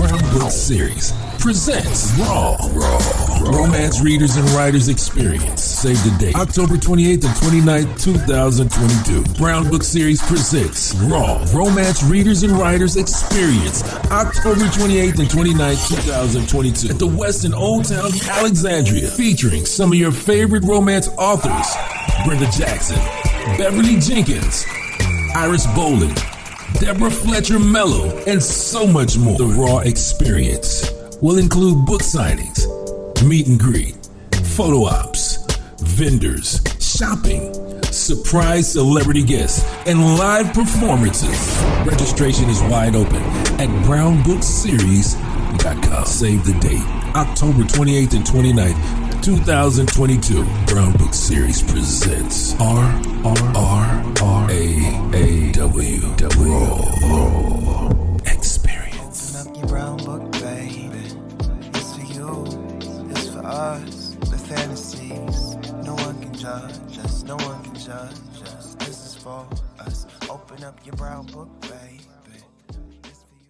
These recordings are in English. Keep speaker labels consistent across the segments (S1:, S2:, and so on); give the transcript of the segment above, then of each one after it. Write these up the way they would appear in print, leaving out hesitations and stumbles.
S1: Brown Book Series presents Raw Romance Readers and Writers Experience. Save the date, October 28th and 29th, 2022. Brown Book Series presents Raw Romance Readers and Writers Experience, October 28th and 29th, 2022 at the Westin Old Town, Alexandria, featuring some of your favorite romance authors: Brenda Jackson, Beverly Jenkins, Iris Boland, Deborah Fletcher Mello, and so much more. The Raw Experience will include book signings, meet and greet, photo ops, vendors, shopping, surprise celebrity guests, and live performances. Registration is wide open at brownbookseries.com. Save the date, October 28th and 29th, 2022. Brown Book Series presents RAAW Raw Experience.
S2: Open up your brown book, baby. It's for you, it's for us. The fantasies, no one can judge us, no one can judge us. This is for us. Open up your brown book, baby. It's for you.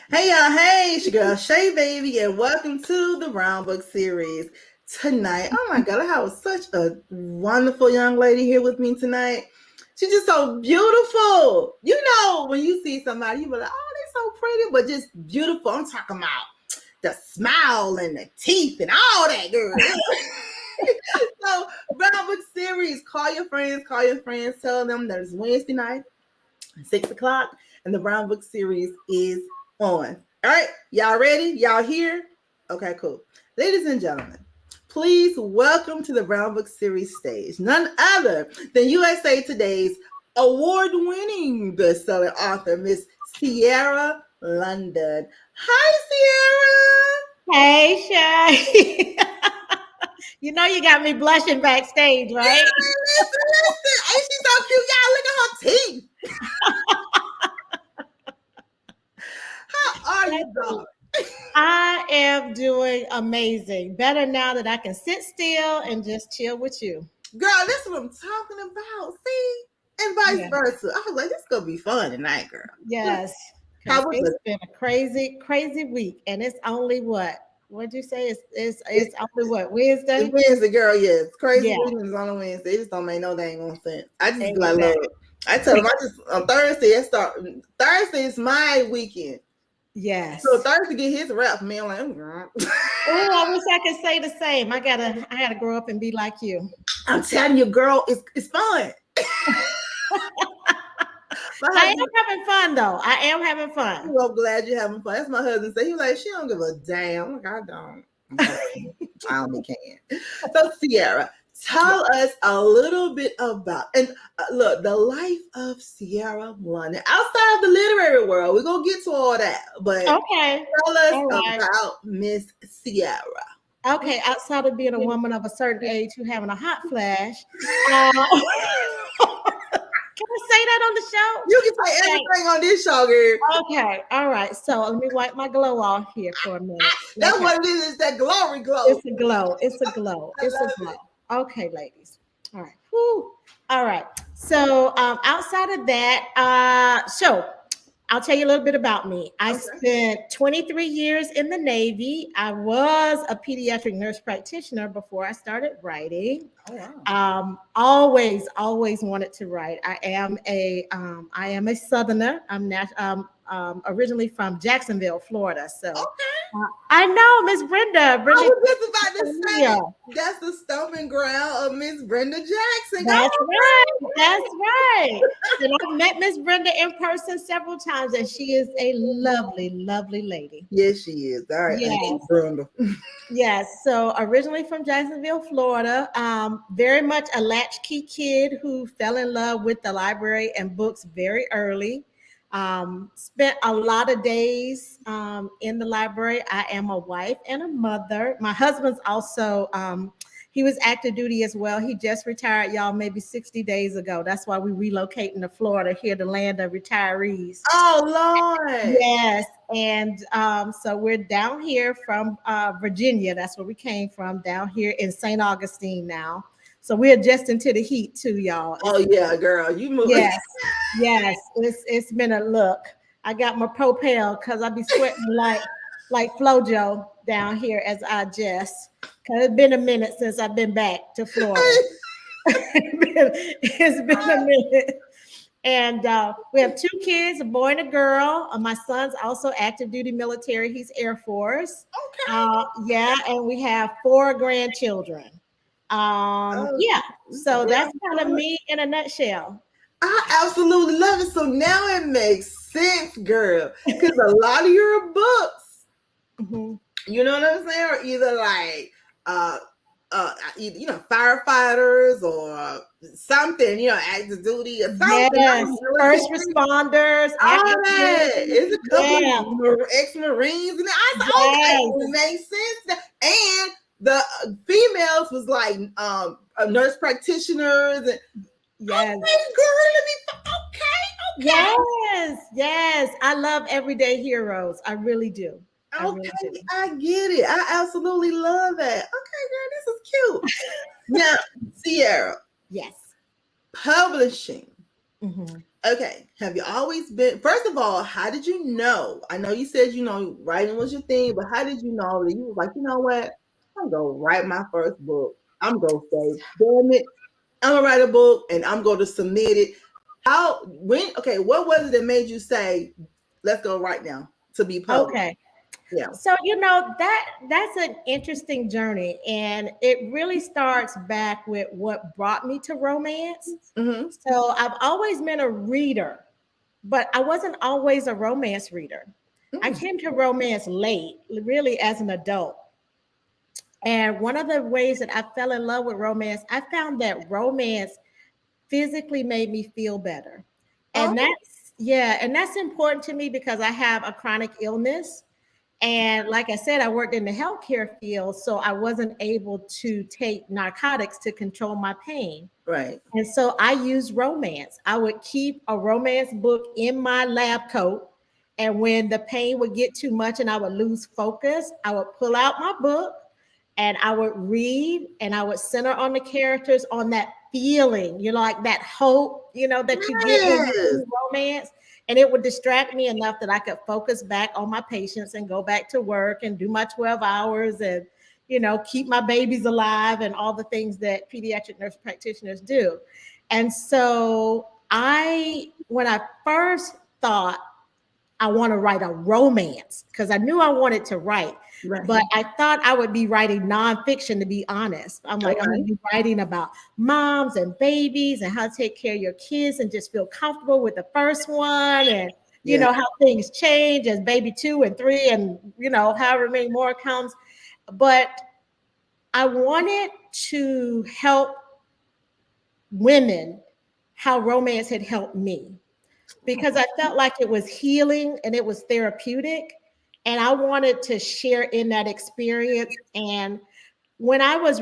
S3: Hey y'all, hey, it's your girl Shay Baby, and welcome to the Brown Book Series. Tonight, oh my God, I have such a wonderful young lady here with me tonight. She's just so beautiful. You know, when you see somebody, you be like, oh, they're so pretty, but just beautiful. I'm talking about the smile and the teeth and all that, girl. So, Brown Book Series, call your friends, tell them that it's Wednesday night, 6 o'clock, and the Brown Book Series is on. All right, y'all ready? Y'all here? Okay, cool. Ladies and gentlemen, please welcome to the Brown Book Series stage none other than USA Today's award-winning best-selling author, Miss Siera London. Hi, Siera.
S4: Hey, Shay. You know you got me blushing backstage, right?
S3: Yeah, listen. Ain't she so cute? Y'all look at her teeth. How are you, dog?
S4: I am doing amazing. Better now that I can sit still and just chill with you.
S3: Girl, that's what I'm talking about. See? And vice versa. I was like, this is going to be fun tonight, girl.
S4: Yes. It's been a crazy, crazy week. And it's only what? What'd you say? It's only what? Wednesday?
S3: It's Wednesday, girl. Yeah. It's crazy weekends on a Wednesday. It just don't make no dang on sense. I just be like, look. I tell them, on Thursday, Thursday is my weekend.
S4: Yes.
S3: So Thursday get his rap, man. I'm like,
S4: oh, I wish I could say the same. I gotta grow up and be like you.
S3: I'm telling you, girl, it's fun.
S4: I am having fun though. I am having fun.
S3: I'm so glad you're having fun. That's my husband say. He was like, she don't give a damn. I'm like, I don't. I only can. So Siera, tell us a little bit about, and look, the life of Siera London outside of the literary world. We're gonna get to all that, but
S4: okay,
S3: tell us about Miss Siera.
S4: Okay, outside of being a woman of a certain age who having a hot flash, can I say that on the show?
S3: You can say everything on this show, girl.
S4: Okay, all right. So let me wipe my glow off here for a minute.
S3: That's what it is that glory glow.
S4: It's a glow. It's a glow. It's a glow. Okay, ladies. All right. Whew. All right. So outside of that, I'll tell you a little bit about me. I spent 23 years in the Navy. I was a pediatric nurse practitioner before I started writing. Oh, wow. Always wanted to write. I am a Southerner. I'm originally from Jacksonville, Florida. So I know Miss Brenda.
S3: I was just about to say that's the stomping ground of Miss Brenda Jackson.
S4: That's right. That's right. And I've met Miss Brenda in person several times, and she is a lovely, lovely lady.
S3: Yes, she is. All right,
S4: yes.
S3: Brenda.
S4: Yes. So originally from Jacksonville, Florida, very much a latchkey kid who fell in love with the library and books very early. Spent a lot of days in the library. I am a wife and a mother. My husband's also, he was active duty as well. He just retired, y'all, maybe 60 days ago. That's why we relocating to Florida, here, the land of retirees.
S3: Oh, Lord.
S4: Yes. And so we're down here from Virginia. That's where we came from, down here in St. Augustine now. So we're adjusting to the heat too, y'all.
S3: Oh yeah, girl, you moving.
S4: Yes, yes. It's been a look. I got my propel because I be sweating like Flojo down here as I just. Because it's been a minute since I've been back to Florida. It's been a minute. And we have 2 kids, a boy and a girl. My son's also active duty military. He's Air Force.
S3: Okay.
S4: Yeah, and we have 4 grandchildren. Yeah, so that's kind of me in a nutshell.
S3: I absolutely love it. So now it makes sense, girl. Because a lot of your books, you know what I'm saying, are either like firefighters or something, active duty or something.
S4: Yes, first responders.
S3: It's a couple of ex-Marines, and I said, okay, it makes sense. And the females was like nurse practitioners and
S4: yes.
S3: Okay.
S4: Yes. I love everyday heroes. I really do.
S3: Okay, I get it. I absolutely love that. Okay, girl, this is cute. Now, Siera.
S4: Yes.
S3: Publishing. Okay. Have you always been, first of all, how did you know? I know you said, writing was your thing, but how did you know that you was like, you know what? I'm going to write my first book. I'm going to say, damn it, I'm going to write a book and I'm going to submit it. What was it that made you say, let's go right now to be published? Okay. Yeah.
S4: So, that's an interesting journey. And it really starts back with what brought me to romance. So I've always been a reader, but I wasn't always a romance reader. I came to romance late, really as an adult. And one of the ways that I fell in love with romance, I found that romance physically made me feel better. And that's important to me because I have a chronic illness. And like I said, I worked in the healthcare field, so I wasn't able to take narcotics to control my pain.
S3: Right.
S4: And so I used romance. I would keep a romance book in my lab coat. And when the pain would get too much and I would lose focus, I would pull out my book and I would read and I would center on the characters, on that feeling, like that hope, that you get when you do romance. And it would distract me enough that I could focus back on my patients and go back to work and do my 12 hours and, keep my babies alive and all the things that pediatric nurse practitioners do. And so when I first thought I want to write a romance, because I knew I wanted to write, but I thought I would be writing nonfiction, to be honest. I'm like, I'm going to be writing about moms and babies and how to take care of your kids and just feel comfortable with the first one. And, how things change as baby 2 and 3 and, however many more comes. But I wanted to help women how romance had helped me, because I felt like it was healing and it was therapeutic. And I wanted to share in that experience. And when I was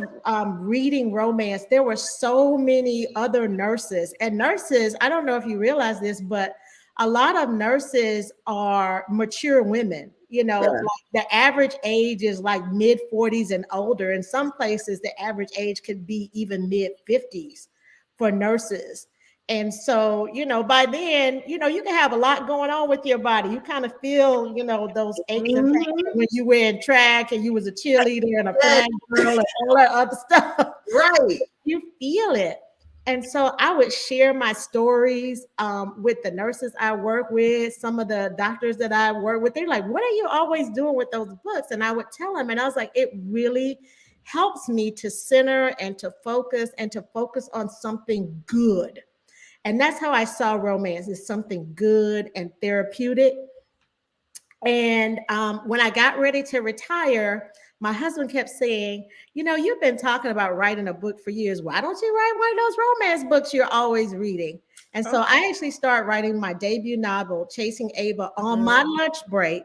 S4: reading romance, there were so many other nurses. And nurses, I don't know if you realize this, but a lot of nurses are mature women. Like the average age is like mid 40s and older. In some places, the average age could be even mid 50s for nurses. And so, by then, you can have a lot going on with your body. You kind of feel, those aches and pains when you were in track and you was a cheerleader and a flag girl and all that other stuff.
S3: Right.
S4: You feel it. And so I would share my stories with the nurses I work with, some of the doctors that I work with. They're like, what are you always doing with those books? And I would tell them, and I was like, it really helps me to center and to focus on something good. And that's how I saw romance, as something good and therapeutic. And when I got ready to retire, my husband kept saying, you've been talking about writing a book for years. Why don't you write one of those romance books you're always reading? And so I actually started writing my debut novel, Chasing Ava, on my lunch break.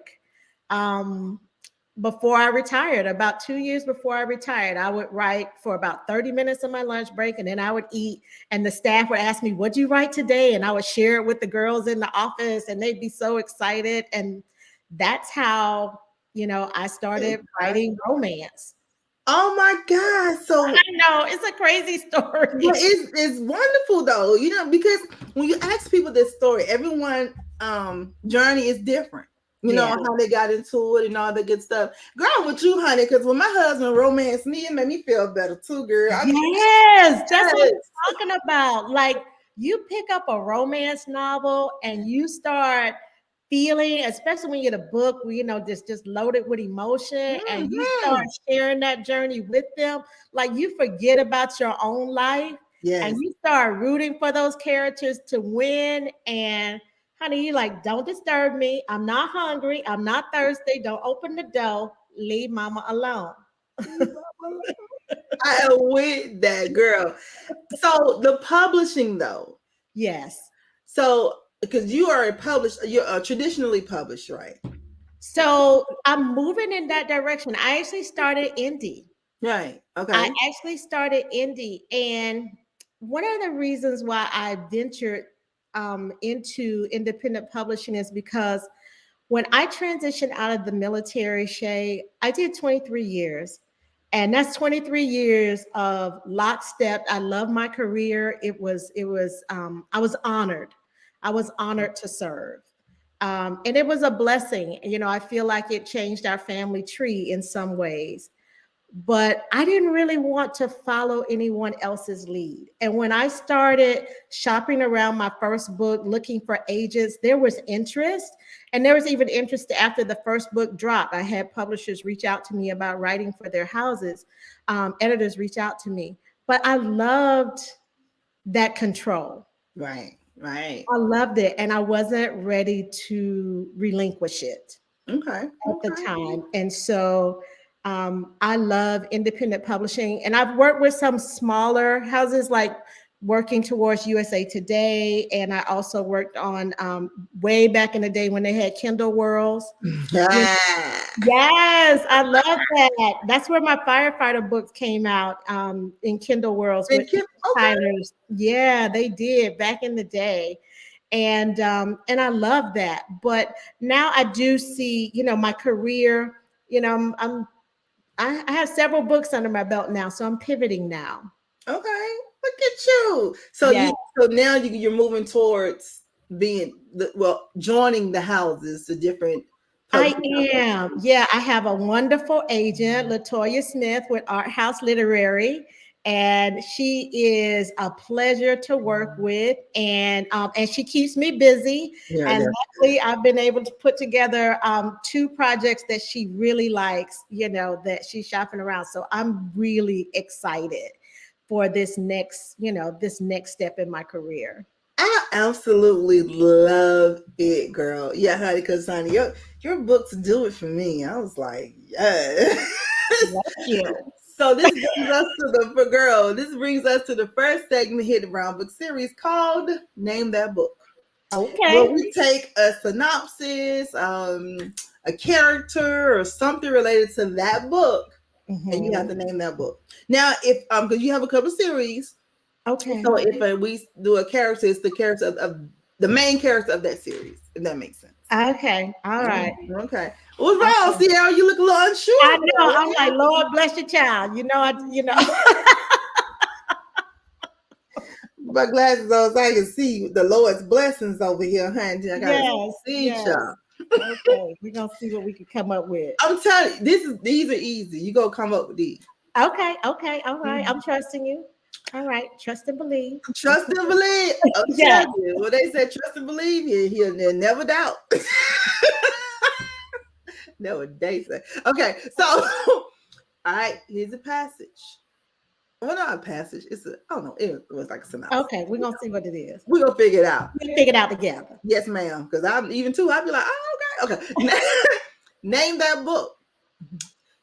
S4: Before I retired, about 2 years before I retired, I would write for about 30 minutes on my lunch break, and then I would eat, and the staff would ask me, what'd you write today? And I would share it with the girls in the office, and they'd be so excited. And that's how, I started writing romance.
S3: Oh my God. So
S4: I know, it's a crazy story.
S3: It's wonderful though, because when you ask people this story, everyone journey is different. You know,
S4: Yeah.
S3: how they got into it and all the good stuff. Girl, with you, honey, because when my husband romanced me, it made me feel better too, girl.
S4: Yes, that's what I'm talking about. Like, you pick up a romance novel and you start feeling, especially when you get a book where, you know, just loaded with emotion, and you start sharing that journey with them. Like, you forget about your own life,
S3: Yes.
S4: and you start rooting for those characters to win. And honey, you like, don't disturb me. I'm not hungry. I'm not thirsty. Don't open the door. Leave mama alone.
S3: I am with that, girl. So the publishing though.
S4: Yes.
S3: So because you're traditionally published, right?
S4: So I'm moving in that direction. I actually started indie.
S3: Right. Okay.
S4: I actually started indie. And one of the reasons why I ventured into independent publishing is because when I transitioned out of the military, Shay, I did 23 years. And that's 23 years of lockstep. I love my career. I was honored. I was honored to serve. And it was a blessing. You know, I feel like it changed our family tree in some ways. But I didn't really want to follow anyone else's lead. And when I started shopping around my first book, looking for agents, there was interest. And there was even interest after the first book dropped. I had publishers reach out to me about writing for their houses, editors reach out to me. But I loved that control.
S3: Right. Right.
S4: I loved it. And I wasn't ready to relinquish it
S3: Okay.
S4: at the time. And so I love independent publishing, and I've worked with some smaller houses, like working towards USA Today. And I also worked on way back in the day when they had Kindle Worlds.
S3: Yeah.
S4: Yes, I love that. That's where my firefighter books came out, in Kindle Worlds with Tyler's. Yeah, they did back in the day. And I love that. But now I do see, you know, my career, you know, I have several books under my belt now, so I'm pivoting now.
S3: Okay, look at you. So now you're moving towards joining the houses, the different.
S4: I am. Yeah, I have a wonderful agent, Latoya Smith with Art House Literary, and she is a pleasure to work with, and she keeps me busy.
S3: Yeah,
S4: and luckily, I've been able to put together 2 projects that she really likes, you know, that she's shopping around. So I'm really excited for this next step in my career.
S3: I absolutely love it, girl. Yeah, honey, because honey, your books do it for me. I was like, yeah.
S4: Thank you.
S3: So this brings us to the first segment here at Brown Book Series called Name That Book.
S4: Okay.
S3: Well, we take a synopsis, a character, or something related to that book, and you have to name that book. Now, if because you have a couple of series.
S4: Okay.
S3: So if we do a character, it's the character of the main character of that series, if that makes sense.
S4: Okay. All right.
S3: Okay. What's wrong, Siera? You look a little unsure.
S4: I know. I'm like, Lord bless your child. You know.
S3: My glasses on so I can see the Lord's blessings over here, honey. I gotta see y'all.
S4: Okay. We're gonna see what we can come up with.
S3: I'm telling you, these are easy. You go come up with these.
S4: Okay. All right. I'm trusting you. All right, trust and believe.
S3: Trust and believe.
S4: Yeah.
S3: Well, they said trust and believe. He'll never doubt. Never they say. Okay, so all right, here's a passage. Well, not a passage. It was like a synopsis.
S4: Okay, we're gonna see what it is.
S3: We're gonna figure it out.
S4: We'll figure it out together.
S3: Yes, ma'am. Because I'd be like, oh, okay. Name that book.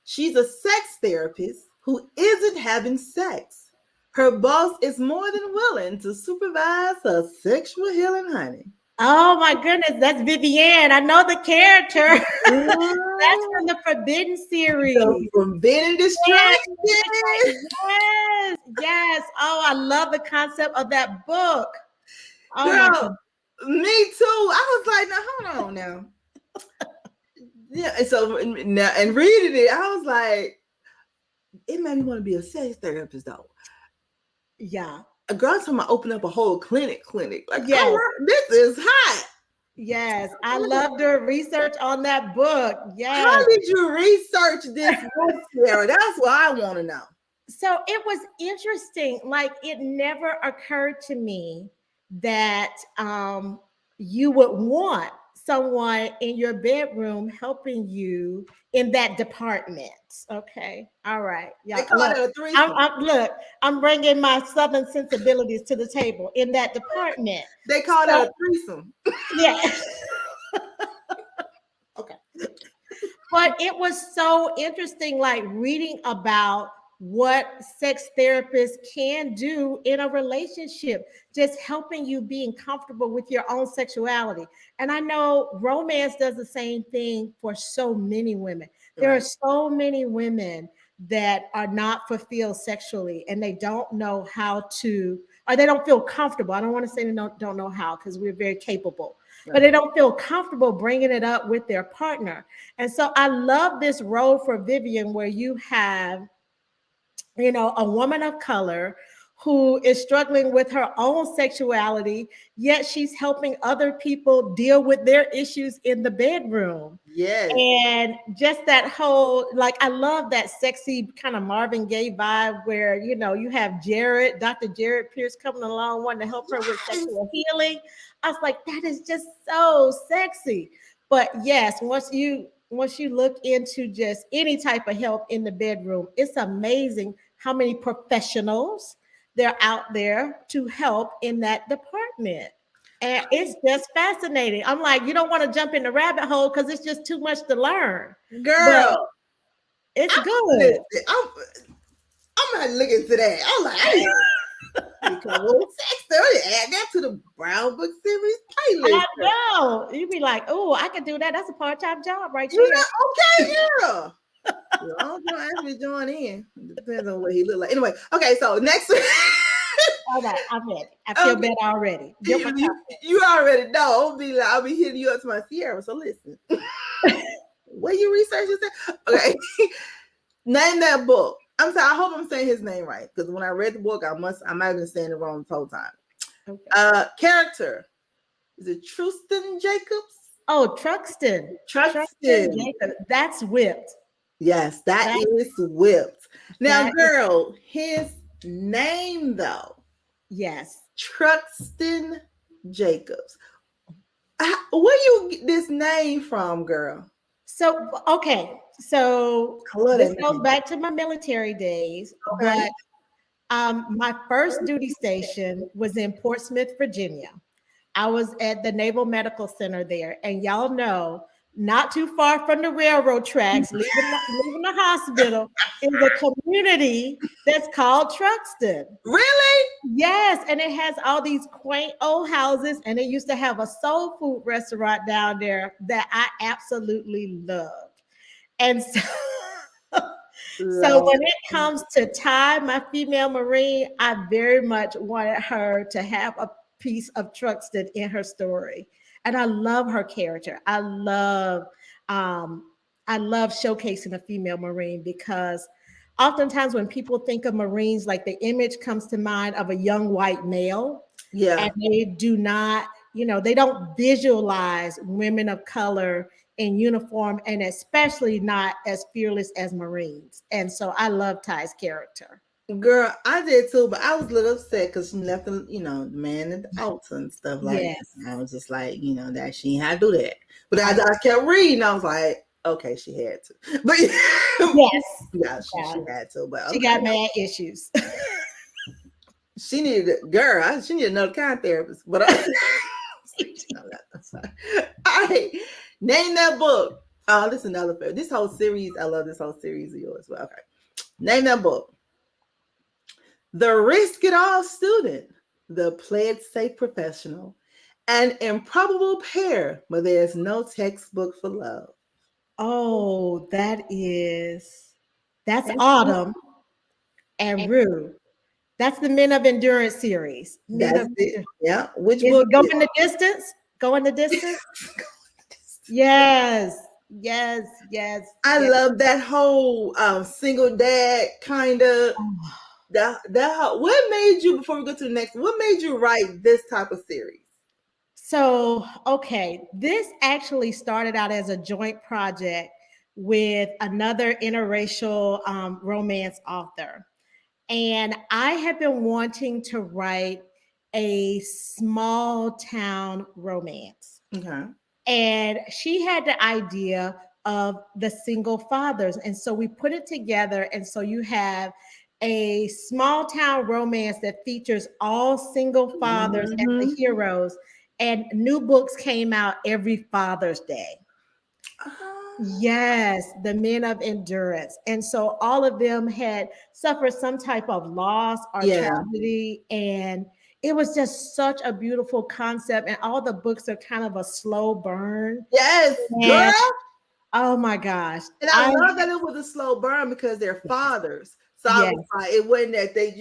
S3: She's a sex therapist who isn't having sex. Her boss is more than willing to supervise her sexual healing, honey.
S4: Oh my goodness, that's Vivienne. I know the character. That's from the Forbidden series.
S3: The Forbidden Distraction.
S4: Yes. Oh, I love the concept of that book. Oh,
S3: girl, me too. I was like, now hold on now. Yeah, and so now and reading it, I was like, it made me want to be a sex therapist though.
S4: Yeah.
S3: A girl talking about open up a whole clinic. Like,
S4: yeah,
S3: this is hot.
S4: Yes, I love doing research on that book. Yes.
S3: How did you research this book, Siera? That's what I want to know.
S4: So it was interesting. Like it never occurred to me that you would want someone in your bedroom helping you in that department. Okay, all right,
S3: They
S4: y'all.
S3: call
S4: Look,
S3: it a threesome.
S4: I'm bringing my southern sensibilities to the table in that department.
S3: They call
S4: So-
S3: it a threesome.
S4: Yeah. Okay. But it was so interesting, like reading about what sex therapists can do in a relationship, just helping you being comfortable with your own sexuality. And I know romance does the same thing for so many women. There are so many women that are not fulfilled sexually and they don't know how to, or they don't feel comfortable. I don't want to say they don't know how, because we're very capable, but they don't feel comfortable bringing it up with their partner. And so I love this role for Vivian, where you have, you know, a woman of color who is struggling with her own sexuality, yet she's helping other people deal with their issues in the bedroom.
S3: Yes.
S4: And just that whole, like, I love that sexy kind of Marvin Gaye vibe where, you know, you have Dr. Jared Pierce coming along wanting to help her with sexual healing. I was like, that is just so sexy. But yes, once you look into just any type of help in the bedroom, it's amazing how many professionals they're out there to help in that department. And it's just fascinating. I'm like, you don't want to jump in the rabbit hole because it's just too much to learn.
S3: Girl,
S4: but it's good.
S3: I'm not looking into that. I'm like, sex therapy, add that to the Brown Book Series playlist.
S4: I know. You'd be like, oh, I could do that. That's a part-time job right
S3: You
S4: there.
S3: know, okay, girl. Well, I don't know, actually join in. Depends on what he look like. Anyway, okay, so next week.
S4: All right, I'm ready. I feel better already.
S3: You already know. I'll be hitting you up to my Siera. So listen. What you researching? Okay. Name that book. I'm sorry, I hope I'm saying his name right. Because when I read the book, I might have been saying it wrong the whole time. Okay. Character. Is it Truxton Jacobs?
S4: Oh, Truxton. Jacobs. That's whipped.
S3: Yes, that is whipped. Now, girl, his name though.
S4: Yes.
S3: Truxton Jacobs. Where you get this name from, girl?
S4: So, okay. So this goes back to my military days. Okay. But my first duty station was in Portsmouth, Virginia. I was at the Naval Medical Center there. And y'all know, not too far from the railroad tracks, leaving the hospital, is a community that's called Truxton.
S3: Really?
S4: Yes, and it has all these quaint old houses, and it used to have a soul food restaurant down there that I absolutely loved. And so, so when it comes to Ty, my female Marine, I very much wanted her to have a piece of Truxton in her story. And I love her character. I love showcasing a female Marine, because oftentimes when people think of Marines, like the image comes to mind of a young white male. Yeah. And they do not, they don't visualize women of color in uniform, and especially not as fearless as Marines. And so I love Ty's character.
S3: Girl, I did too, but I was a little upset because she left the, the man at the altar and stuff like that. I was just like, that she had to do that. But I kept reading, I was like, okay, she had to. But yes, she had to. But
S4: she got mad issues.
S3: She needed another kind of therapist. But all right, name that book. Oh, this is another favorite. This whole series, I love this whole series of yours. Well, okay, name that book. The Risk It All Student, The Pledge Safe Professional, An Improbable Pair, but there's no textbook for love.
S4: Oh, that's Autumn and Rue. That's the Men of Endurance series.
S3: That's it. Yeah. Which book?
S4: Go in the Distance? Go in the Distance? Yes. I
S3: love that whole single dad kind of. What made you, before we go to the next, what made you write this type of series?
S4: So, okay, this actually started out as a joint project with another interracial romance author. And I have been wanting to write a small town romance.
S3: Okay.
S4: And she had the idea of the single fathers. And so we put it together. And so you have a small town romance that features all single fathers as the heroes. And new books came out every Father's Day. Yes, the men of endurance. And so all of them had suffered some type of loss or tragedy. And it was just such a beautiful concept. And all the books are kind of a slow burn.
S3: Yes,
S4: And,
S3: girl.
S4: oh my gosh.
S3: And I love that it was a slow burn because they're fathers. So I was like, it wasn't that they,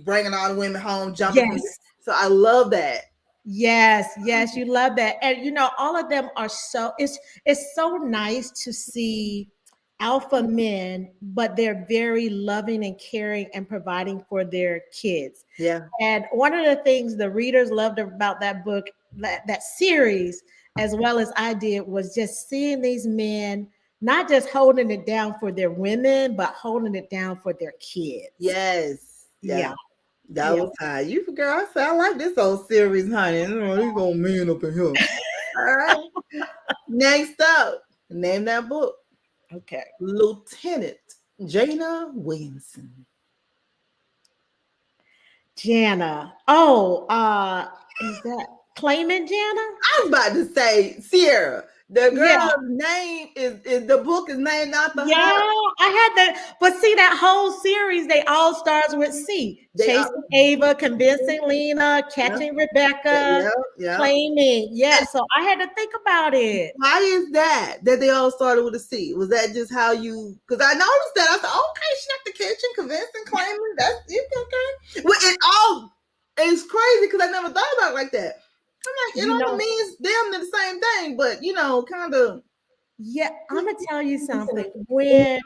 S3: bringing all the women home, jumping.
S4: Yes.
S3: So I love that.
S4: Yes, you love that. And all of them are it's so nice to see alpha men, but they're very loving and caring and providing for their kids.
S3: Yeah.
S4: And one of the things the readers loved about that book, that series, as well as I did, was just seeing these men not just holding it down for their women, but holding it down for their kids.
S3: Yes.
S4: Yeah.
S3: That was high. You girl, I said I like this old series, honey. These old men up in here. All right. Next up, name that book.
S4: Okay.
S3: Lieutenant Janna Williamson.
S4: Janna. Oh, is that Claimant Janna?
S3: I was about to say Siera. The girl's name is the book is named after her.
S4: I had that, but see that whole series, they all starts with C. Chasing Ava, Convincing Lena, Catching Rebecca, Claiming. Yeah, so I had to think about it.
S3: Why is that they all started with a C? Was that just how you? Because I noticed that. I thought, okay, she got the kitchen, Convincing, Claiming. That's it, okay. Well, it's crazy because I never thought about it like that. I'm like, it all means damn near the same thing, but kind of.
S4: Yeah, I'm gonna tell you something. When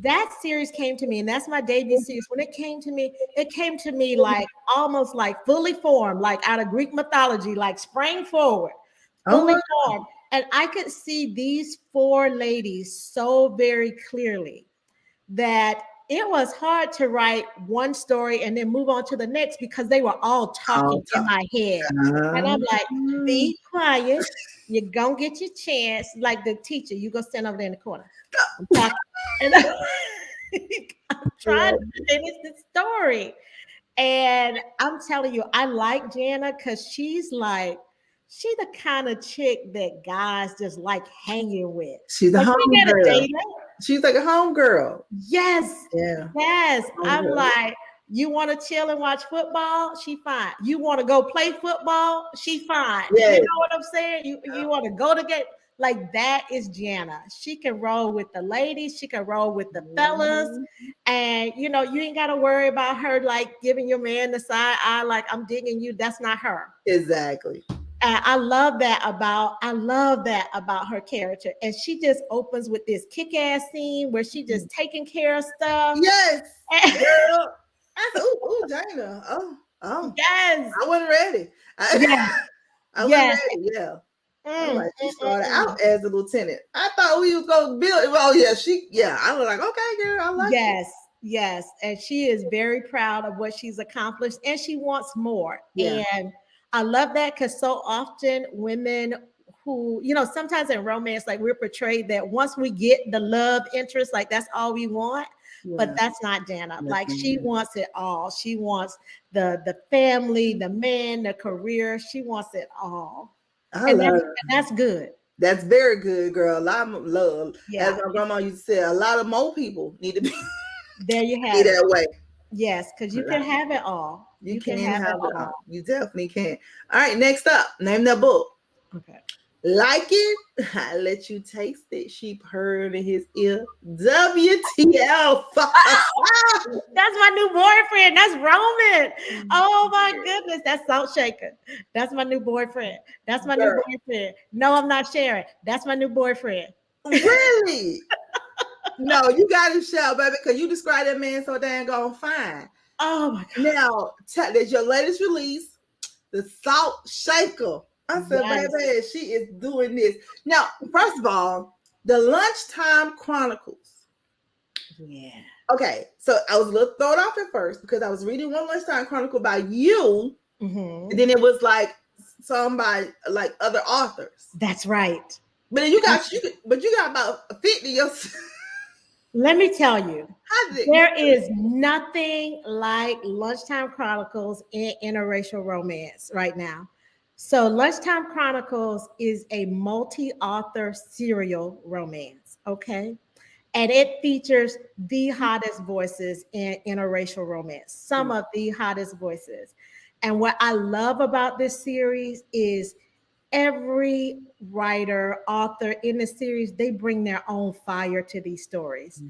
S4: that series came to me, and that's my debut series, when it came to me like almost like fully formed, like out of Greek mythology, like sprang forward, fully formed. And I could see these four ladies so very clearly that it was hard to write one story and then move on to the next because they were all talking in my head. And I'm like, be quiet. You're going to get your chance. Like the teacher, you go stand over there in the corner. I'm talking. And I'm trying to finish the story. And I'm telling you, I like Janna because she's the kind of chick that guys just like hanging with.
S3: She's a home girl. She's like a home girl.
S4: Yes.
S3: Yeah.
S4: Yes. I'm like, you want to chill and watch football? She fine. You want to go play football? She fine. Yes. You know what I'm saying? You want to go to get like that is Janna. She can roll with the ladies. She can roll with the fellas. And you ain't got to worry about her like giving your man the side eye like I'm digging you. That's not her.
S3: Exactly.
S4: And I love that about her character. And she just opens with this kick-ass scene where she just taking care of stuff.
S3: Yes. Girl. I said, ooh, Janna. Oh.
S4: Yes.
S3: I wasn't ready. I wasn't ready. Yeah. Like she started out as a lieutenant. I thought we was going to build it. Oh, yeah. I was like, okay, girl, I like it.
S4: Yes. And she is very proud of what she's accomplished and she wants more.
S3: Yeah.
S4: And I love that because so often women who, sometimes in romance, like we're portrayed that once we get the love interest, like that's all we want. Yeah. But that's not Janna. Like she wants it all. She wants the family, the men, the career. She wants it all. And that's good.
S3: That's very good, girl. A lot of love. Yeah. As my grandma used to say, a lot of more people need to be
S4: there. You have
S3: that way.
S4: Yes, because you can have it all.
S3: You can have it all. You definitely can. All right, next up, name that book.
S4: Okay.
S3: Like it? I let you taste it. She purred in his ear. WTF.
S4: That's my new boyfriend. That's Roman. Oh my goodness. That's Salt Shaker. That's my new boyfriend. That's my new boyfriend. No, I'm not sharing. That's my new boyfriend.
S3: Really? No, you got to shout, baby, because you described that man so dang gone fine.
S4: Oh my God.
S3: Now, there's your latest release, the Salt Shaker. I said,
S4: Yes.
S3: baby, she is doing this. Now, first of all, the Lunchtime Chronicles.
S4: Yeah.
S3: Okay, so I was a little thrown off at first because I was reading one Lunchtime Chronicle by you,
S4: Mm-hmm.
S3: and then it was like some by like other authors.
S4: That's right.
S3: But then you got about 50 yourself.
S4: Let me tell you,
S3: How did
S4: there is nothing like Lunchtime Chronicles in interracial romance right now. So, Lunchtime Chronicles is a multi-author serial romance, okay? And it features the hottest voices in interracial romance, some of the hottest voices. And what I love about this series is every writer, author in the series, they bring their own fire to these stories.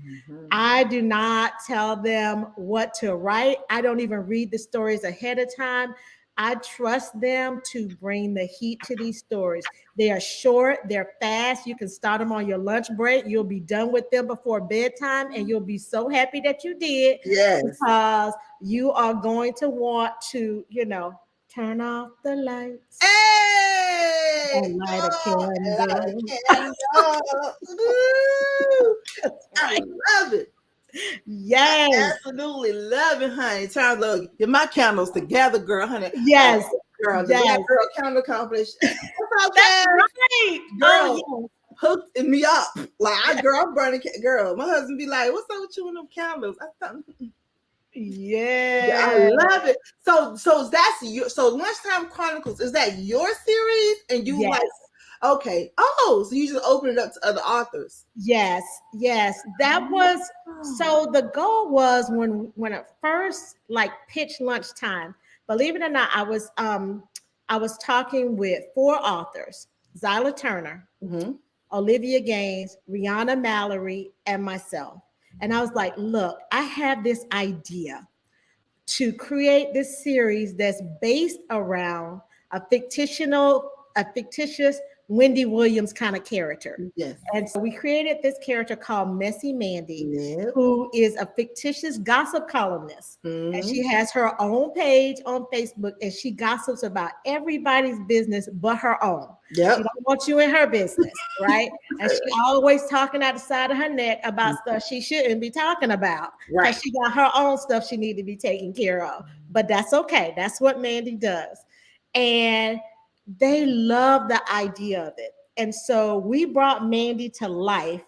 S4: I do not tell them what to write. I don't even read the stories ahead of time. I trust them to bring the heat to these stories. They are short, they're fast. You can start them on your lunch break. You'll be done with them before bedtime, and you'll be so happy that you did.
S3: Yes.
S4: Because you are going to want to, turn off the lights.
S3: Hey!
S4: And light a candle.
S3: I love it.
S4: Yes.
S3: I absolutely love it, honey. Time to get my candles together, girl, honey.
S4: Yes.
S3: Girl, the
S4: Yes.
S3: Black Girl Candle Competition.
S4: That's right.
S3: Girl,
S4: Oh,
S3: hooked me up. Like, I'm burning. Girl, my husband be like, "What's up with you and them candles?" I thought,
S4: yeah.
S3: I love it. So that's your. So Lunchtime Chronicles, is that your series? And you
S4: Yes.
S3: like, okay. Oh, so you just open it up to other authors.
S4: Yes. That was so the goal was when it first like pitched Lunchtime. Believe it or not, I was talking with 4 authors: Zyla Turner, Olivia Gaines, Rihanna Mallory, and myself. And I was like, look, I have this idea to create this series that's based around a fictitious Wendy Williams kind of character.
S3: Yes.
S4: And so we created this character called Messy Mandy,
S3: Yep.
S4: who is a fictitious gossip columnist. And she has her own page on Facebook, and she gossips about everybody's business but her own.
S3: Yep.
S4: She don't want you in her business, right? And she always talking out the side of her neck about stuff she shouldn't be talking about.
S3: Right.
S4: Because she got her own stuff she need to be taken care of. But that's okay. That's what Mandy does. And they love the idea of it. And so we brought Mandy to life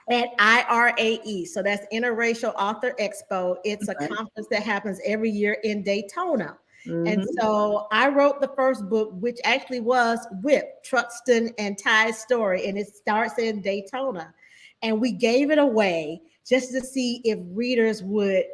S4: at IRAE. So that's Interracial Author Expo. It's a conference that happens every year in Daytona. And so I wrote the first book, which actually was Whip, Truxton and Ty's story. And it starts in Daytona. And we gave it away just to see if readers would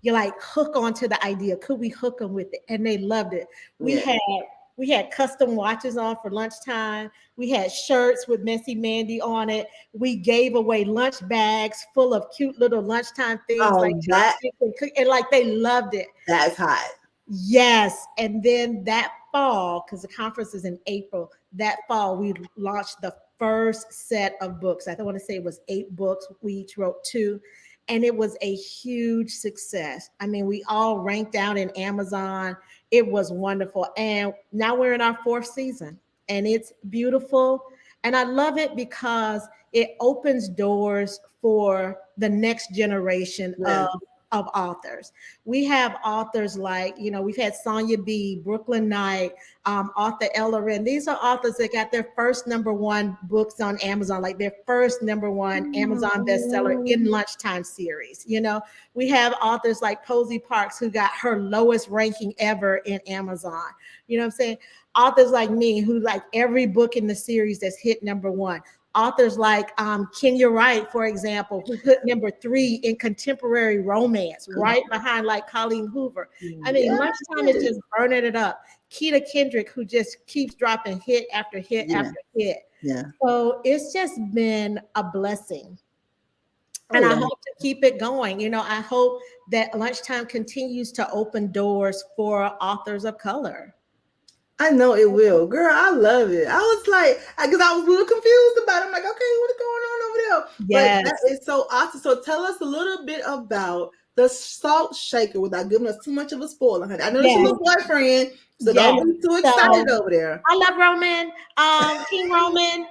S4: hook onto the idea. Could we hook them with it? And they loved it. We had custom watches on for lunchtime. We had shirts with Messy Mandy on it. We gave away lunch bags full of cute little lunchtime things and like they loved it.
S3: That's hot.
S4: Yes. And then that fall, because the conference is in April, that fall we launched the first set of books. I want to say it was 8 books. We each wrote 2. And it was a huge success. I mean, we all ranked out in Amazon. It was wonderful. And now we're in our 4th season and it's beautiful. And I love it because it opens doors for the next generation of authors. We have authors like, we've had Sonia B, Brooklyn Knight, author Ella Wren. These are authors that got their first #1 books on Amazon, like their first #1 Amazon bestseller in Lunchtime series. We have authors like Posey Parks, who got her lowest ranking ever in Amazon. You know what I'm saying? Authors like me, who like every book in the series that's hit #1. Authors like Kenya Wright, for example, who hit #3 in contemporary romance, right behind like Colleen Hoover. I mean, Lunchtime is just burning it up. Keita Kendrick, who just keeps dropping hit after hit after hit.
S3: Yeah.
S4: So it's just been a blessing. And I hope to keep it going. I hope that Lunchtime continues to open doors for authors of color.
S3: I know it will. Girl, I love it. I was like, because I was a little confused about it. I'm like, okay, what's going on over there?
S4: Yes.
S3: But that is so awesome. So tell us a little bit about the salt shaker without giving us too much of a spoiler, honey. I know that's
S4: Yes.
S3: your little boyfriend, so
S4: Yes.
S3: don't be too excited over there.
S4: I love Roman. King Roman.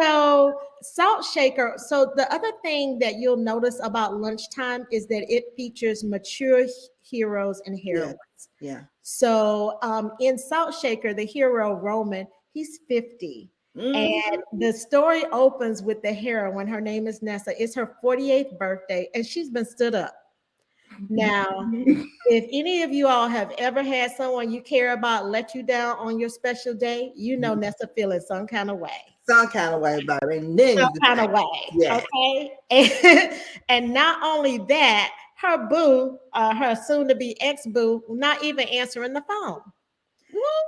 S4: So salt shaker. So the other thing that you'll notice about Lunchtime is that it features mature heroes and heroines.
S3: Yeah.
S4: So in Salt Shaker, the hero Roman, he's 50. And the story opens with the heroine. Her name is Nessa. It's her 48th birthday, and she's been stood up. Now, if any of you all have ever had someone you care about let you down on your special day, you know Nessa feeling some kind of way.
S3: Some kind of way, baby. And then
S4: Some kind of way.
S3: Yeah.
S4: Okay. And not only that, her boo, her soon-to-be ex-boo, not even answering the phone.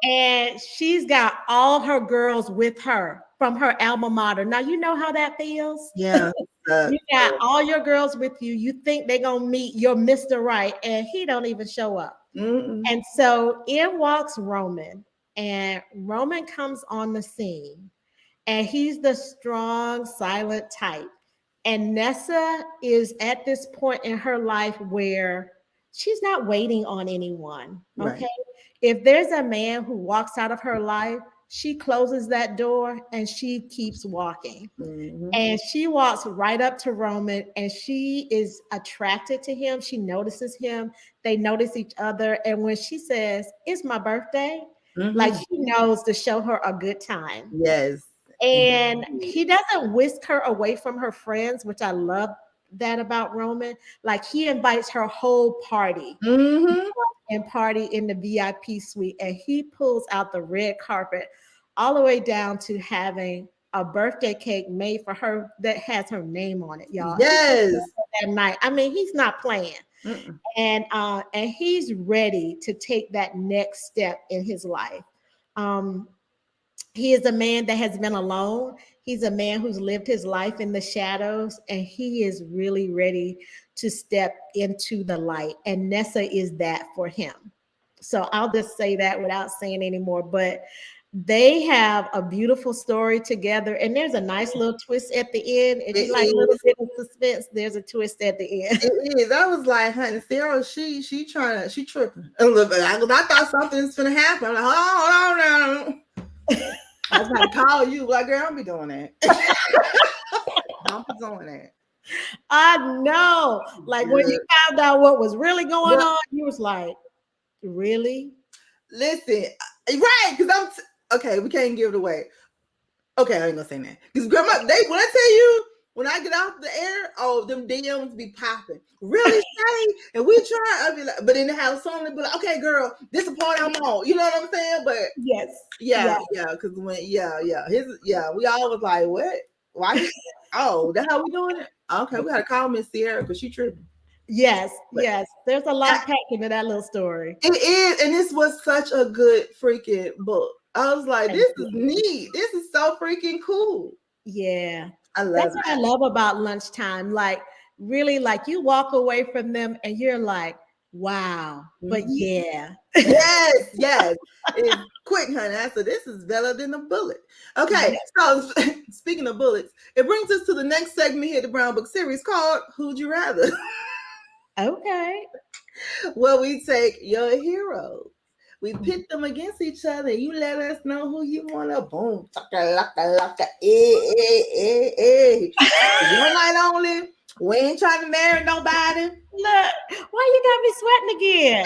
S4: And she's got all her girls with her from her alma mater. Now, you know how that feels?
S3: Yeah.
S4: You got all your girls with you. You think they're going to meet your Mr. Right, and he don't even show up. And so in walks Roman, and Roman comes on the scene, and he's the strong, silent type. And Nessa is at this point in her life where she's not waiting on anyone. Okay. Right. If there's a man who walks out of her life, she closes that door and she keeps walking. And she walks right up to Roman and she is attracted to him. She notices him. They notice each other. And when she says, "It's my birthday," like she knows to show her a good time.
S3: Yes.
S4: And he doesn't whisk her away from her friends, which I love that about Roman. Like he invites her whole party and party in the VIP suite. And he pulls out the red carpet all the way down to having a birthday cake made for her that has her name on it, y'all.
S3: Yes.
S4: That night. I mean, he's not playing. And he's ready to take that next step in his life. He is a man that has been alone. He's a man who's lived his life in the shadows, and he is really ready to step into the light. And Nessa is that for him. So I'll just say that without saying any more. But they have a beautiful story together, and there's a nice little twist at the end. If you like a little bit of suspense, there's a twist at the end.
S3: It is. I was like, honey, Siera, she tripping a little bit. I thought something's gonna happen. I'm like, hold on. I was about to call you, like, girl, don't be doing that. Don't be doing that.
S4: I know. Like when you found out what was really going on, you was like, really?
S3: Listen, right? Because okay, we can't give it away. Okay, I ain't gonna say that. Because grandma, when I tell you, when I get off the air, oh, them DMs be popping. Really, Shay? And we try. I be like, but in the house, only be like, okay, girl, this a party I'm on. You know what I'm saying? But
S4: yes,
S3: because when we all was like, what? Why? Oh, that's how we doing it? Okay, we gotta call Miss Siera because she tripping.
S4: Yes. There's a lot packed into that little story.
S3: It is, and this was such a good freaking book. I was like, this is neat. This is so freaking cool.
S4: Yeah.
S3: That's
S4: what I love about Lunchtime. Like, really, like you walk away from them and you're like, wow. But yeah.
S3: Yes. It's quick, honey. I said, this is better than a bullet. Okay. So speaking of bullets, it brings us to the next segment here, the Brown Book series called Who'd You Rather? Okay. Well, we take your heroes. We pit them against each other. You let us know who you want to boom. One night only. We ain't trying to marry nobody.
S4: Look, why you got me sweating again?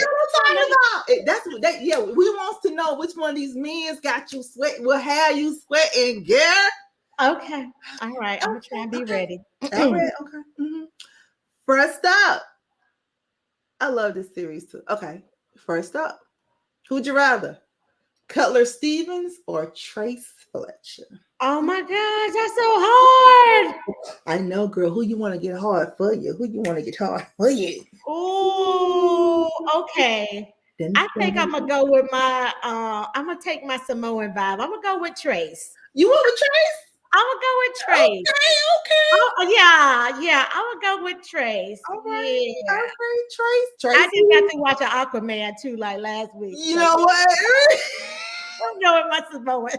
S3: That's what that. Yeah, we wants to know which one of these men's got you sweating. Will have you sweating, girl.
S4: Okay, all right. I'm gonna try and be ready.
S3: All right, okay. First up, I love this series too. Okay, first up, who'd you rather, Cutler Stevens or Trace Fletcher?
S4: Oh my gosh, that's so hard.
S3: I know, girl. Who you want to get hard for you? Who you want to get hard for you?
S4: Oh, okay. I think I'm gonna go with my. I'm gonna take my Samoan vibe. I'm gonna go with Trace.
S3: You want with Trace?
S4: I'm gonna go with Trace.
S3: Okay.
S4: Oh, yeah. I'm gonna go with Trace.
S3: All right. Yeah. All right, Trace.
S4: I just got to watch an Aquaman too, like last week.
S3: You know what?
S4: I'm going with my Samoan.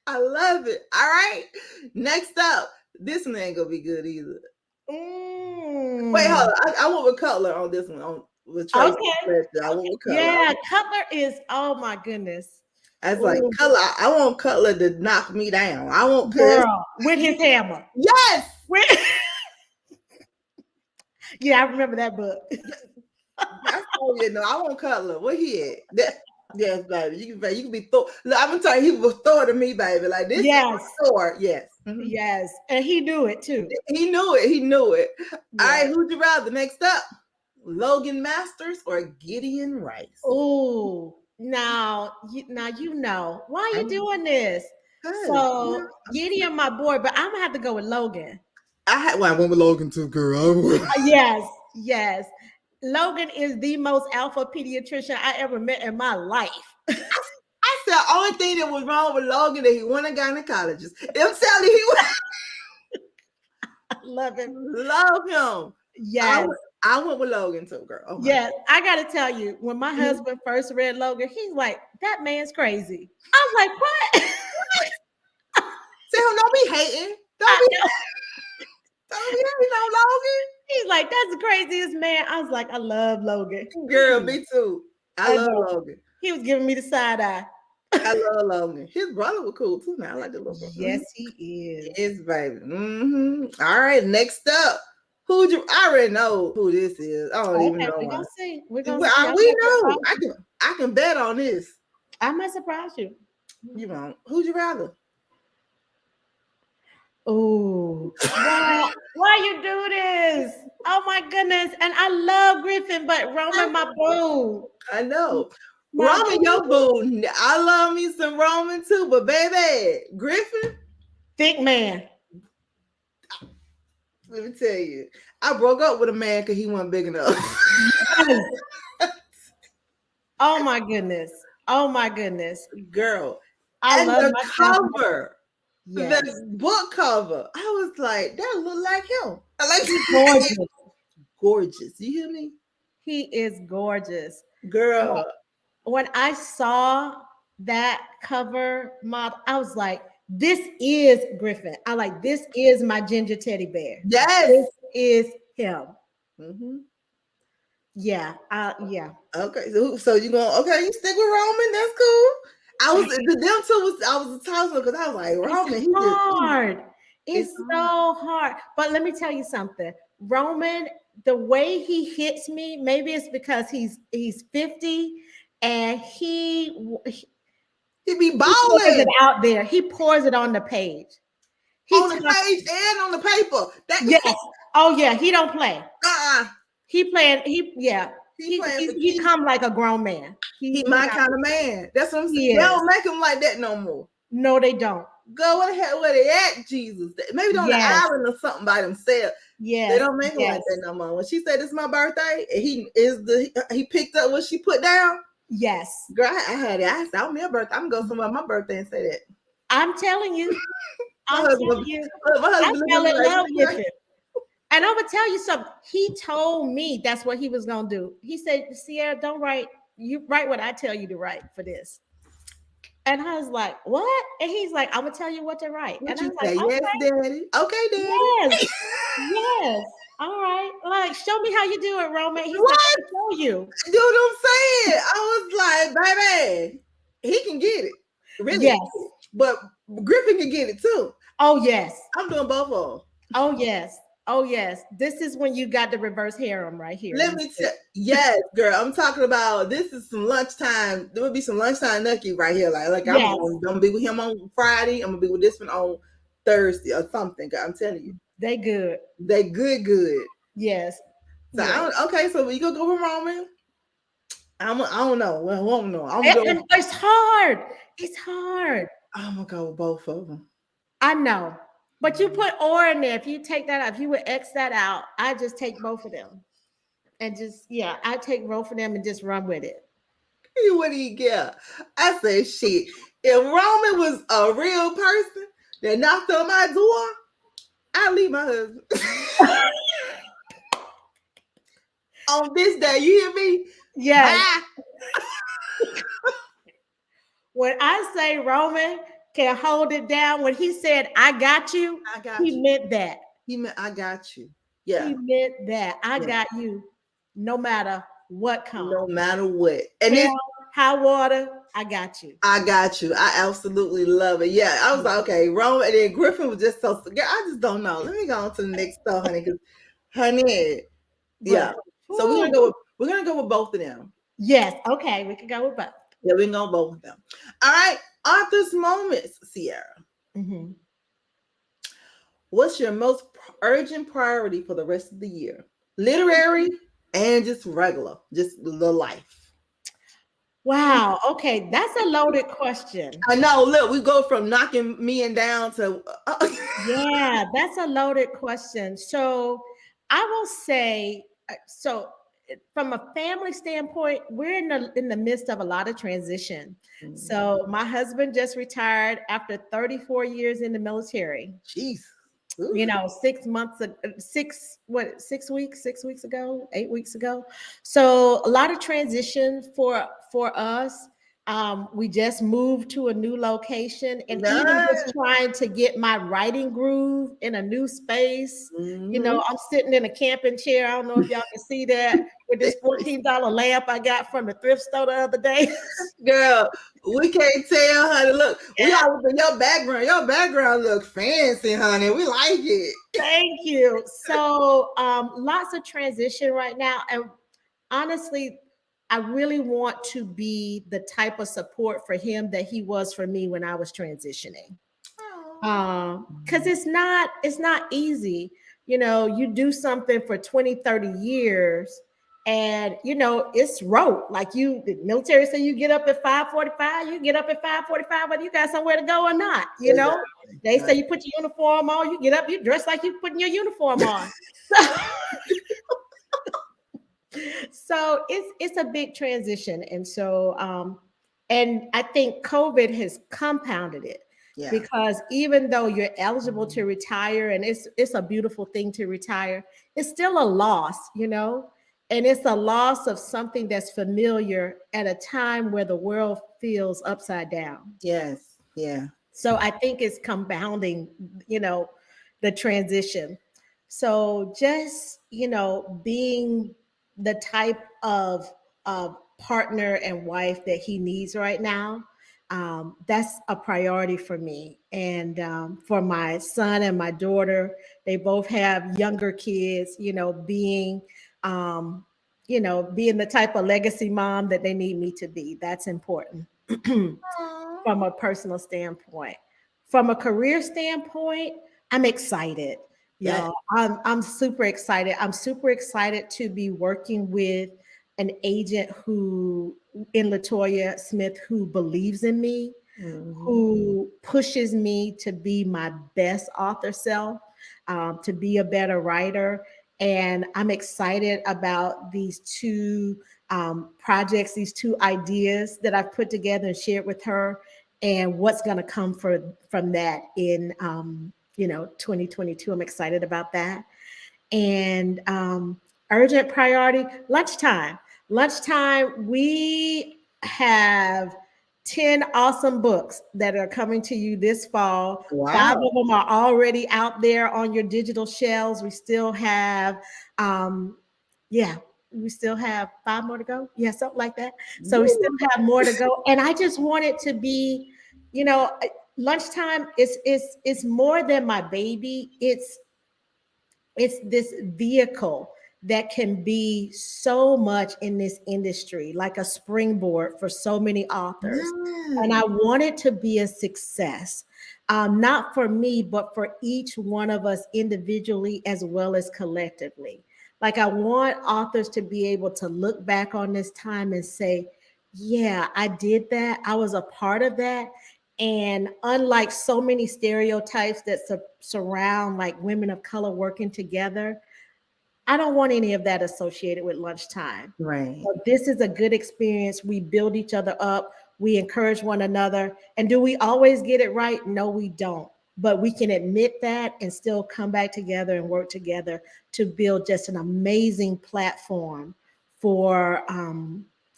S3: I love it. All right. Next up, This one ain't gonna be good either.
S4: Mm.
S3: Wait, hold on. I went with Cutler on this one. With Tracy
S4: Okay.
S3: I went with Cutler.
S4: Yeah, Cutler is. Oh my goodness.
S3: I was like, Cutler. I want Cutler to knock me down. I want
S4: girl with his hammer.
S3: Yes.
S4: Yeah, I remember that book.
S3: I told you, no, I want Cutler. What he at? Yes, baby. You can be Thor. Look, I'm gonna tell you, he was Thor to me, baby. Like this.
S4: Yes.
S3: Is Thor. Yes.
S4: Mm-hmm. Yes, and he knew it too.
S3: He knew it. Yeah. All right, who'd you rather? Next up, Logan Masters or Gideon Rice?
S4: Oh, now you know why are you doing this? So Gideon, my boy, but I'm gonna have to go with Logan.
S3: I went with Logan too, girl.
S4: Yes. Logan is the most alpha pediatrician I ever met in my life.
S3: I said the only thing that was wrong with Logan that he won a gynecologist. I'm telling you,
S4: I love him.
S3: Love him.
S4: Yes.
S3: I went with Logan too, girl. Oh
S4: yes, I gotta tell you, when my husband first read Logan, he's like, "That man's crazy." I was like, "What?"
S3: Don't be hating. Don't be hating on Logan.
S4: He's like, "That's the craziest man." I was like, "I love Logan."
S3: Girl, me too. I love Logan.
S4: He was giving me the side eye.
S3: I love Logan. His brother was cool too. Now I like the little brother.
S4: Yes, he is.
S3: Yes, baby. All right, next up. I already know who this is. I don't even know.
S4: We're gonna see.
S3: We know. I can bet on this.
S4: I might surprise you.
S3: You won't. Who'd you rather?
S4: Oh, why you do this? Oh my goodness! And I love Griffin, but Roman, my boo.
S3: I know. Roman, your boo. I love me some Roman too, but baby, Griffin,
S4: thick man.
S3: Let me tell you, I broke up with a man because he wasn't big enough.
S4: Oh my goodness,
S3: girl!
S4: I love
S3: the cover. Yes. The book cover. I was like, that look like him. I like
S4: gorgeous.
S3: Gorgeous. You hear me?
S4: He is gorgeous.
S3: Girl.
S4: When I saw that cover model, I was like, this is Griffin. This is my ginger teddy bear.
S3: Yes.
S4: This is him.
S3: Mm-hmm.
S4: Yeah.
S3: Okay. So you you stick with Roman? That's cool. I was talking because I was like, Roman,
S4: it's hard. It's so hard. But let me tell you something. Roman, the way he hits me, maybe it's because he's 50 and he
S3: be balling
S4: it out there. He pours it on the page.
S3: On the page and on the paper.
S4: Yes. Oh yeah. He don't play. He come like a grown man.
S3: He my kind of man. That's what I'm saying. They don't make him like that no more.
S4: No, they don't.
S3: Go where the hell where they at, Jesus? Maybe they're on the island or something by themselves.
S4: Yeah,
S3: they don't make him like that no more. When she said it's my birthday, and he picked up what she put down.
S4: Yes,
S3: girl, I had it. I said, "I'm your birthday. I'm gonna go somewhere on my birthday and say that."
S4: I'm telling you, my husband I fell in love with him. And I'm gonna tell you something. He told me that's what he was gonna do. He said, "Siera, don't write. You write what I tell you to write for this." And I was like, "What?" And he's like, "I'm gonna tell you what to write."
S3: What
S4: and
S3: you
S4: I was
S3: say?
S4: like,
S3: "Yes, Daddy." Okay, Daddy.
S4: Yes, yes. All right. Like, show me how you do it, Roman. He's
S3: what?
S4: Like, show you.
S3: Do what I'm saying. I was like, baby, he can get it. Really?
S4: Yes.
S3: But Griffin can get it too.
S4: Oh yes.
S3: I'm doing both of them.
S4: Oh yes. Oh yes, this is when you got the reverse harem right here.
S3: Let me tell. Yes, girl, I'm talking about. This is some lunchtime. There would be some lunchtime Nucky right here. Like yes. I'm gonna be with him on Friday. I'm gonna be with this one on Thursday or something. I'm telling you,
S4: they good.
S3: They good.
S4: Yes.
S3: So yes. So we gonna go with Roman. I don't know. Well, I don't know.
S4: It's hard. It's hard.
S3: I'm gonna go with both of them.
S4: I know. But you put or in there. If you take that out, if you would X that out, I just take both of them. And I take both of them and just run with it.
S3: What do you get? I said, shit. If Roman was a real person that knocked on my door, I'd leave my husband. On this day, you hear me?
S4: Yes. When I say Roman, can hold it down. When he said, I got you, he meant that.
S3: He meant, I got you. Yeah.
S4: He meant that. I got you no matter what comes.
S3: No matter what. And
S4: hell, high water, I got you.
S3: I got you. I absolutely love it. Yeah. I was like, okay, Rome. And then Griffin was just so, I just don't know. Let me go on to the next stuff, honey. Because, honey, yeah. So we're gonna go with both of them.
S4: Yes. Okay. We can go with both.
S3: Yeah, we can go with both of them. All right. Author's moments, Siera.
S4: Mm-hmm.
S3: What's your most urgent priority for the rest of the year? Literary and just regular, just the life.
S4: Wow. Okay. That's a loaded question.
S3: I know. Look, we go from knocking me and down to.
S4: Yeah, that's a loaded question. So I will say, so from a family standpoint, we're in the midst of a lot of transition. Mm-hmm. So my husband just retired after 34 years in the military.
S3: Jeez.
S4: Ooh. You know, 6 weeks ago, 8 weeks ago. So a lot of transition for us. We just moved to a new location, and even just trying to get my writing groove in a new space. Mm-hmm. You know, I'm sitting in a camping chair. I don't know if y'all can see that with this $14 lamp I got from the thrift store the other day.
S3: Girl, we can't tell, honey. Look, we all look at your background. Your background looks fancy, honey. We like it.
S4: Thank you. So lots of transition right now. And honestly, I really want to be the type of support for him that he was for me when I was transitioning. Because it's not easy. You know, you do something for 20, 30 years and, you know, it's rote. Like the military say you get up at 5:45, you get up at 5:45, whether you got somewhere to go or not. You know, they say you put your uniform on, you get up, you dress like you putting your uniform on. So it's a big transition. And so, and I think COVID has compounded it. Yeah. Because even though you're eligible to retire, and it's a beautiful thing to retire, it's still a loss, you know, and it's a loss of something that's familiar at a time where the world feels upside down.
S3: Yes. Yeah.
S4: So I think it's compounding, you know, the transition. So just, you know, being the type of partner and wife that he needs right now, that's a priority for me. And for my son and my daughter, they both have younger kids, you know, being the type of legacy mom that they need me to be. That's important from a personal standpoint. From a career standpoint, I'm excited. Y'all, I'm super excited. I'm super excited to be working with an agent in Latoya Smith, who believes in me, who pushes me to be my best author self, to be a better writer. And I'm excited about these two projects, these two ideas that I've put together and shared with her, and what's going to come from that in 2022. I'm excited about that. And urgent priority, lunchtime. Lunchtime, we have 10 awesome books that are coming to you this fall. Wow. 5 of them are already out there on your digital shelves. We still have, we still have 5 more to go. Yeah, something like that. So we still have more to go. And I just want it to be, you know, lunchtime is more than my baby. It's this vehicle that can be so much in this industry, like a springboard for so many authors. And I want it to be a success, not for me, but for each one of us individually as well as collectively. Like, I want authors to be able to look back on this time and say, yeah, I did that. I was a part of that. And unlike so many stereotypes that surround like women of color working together, I don't want any of that associated with lunchtime.
S3: Right.
S4: So this is a good experience. We build each other up. We encourage one another. And do we always get it right? No, we don't. But we can admit that and still come back together and work together to build just an amazing platform for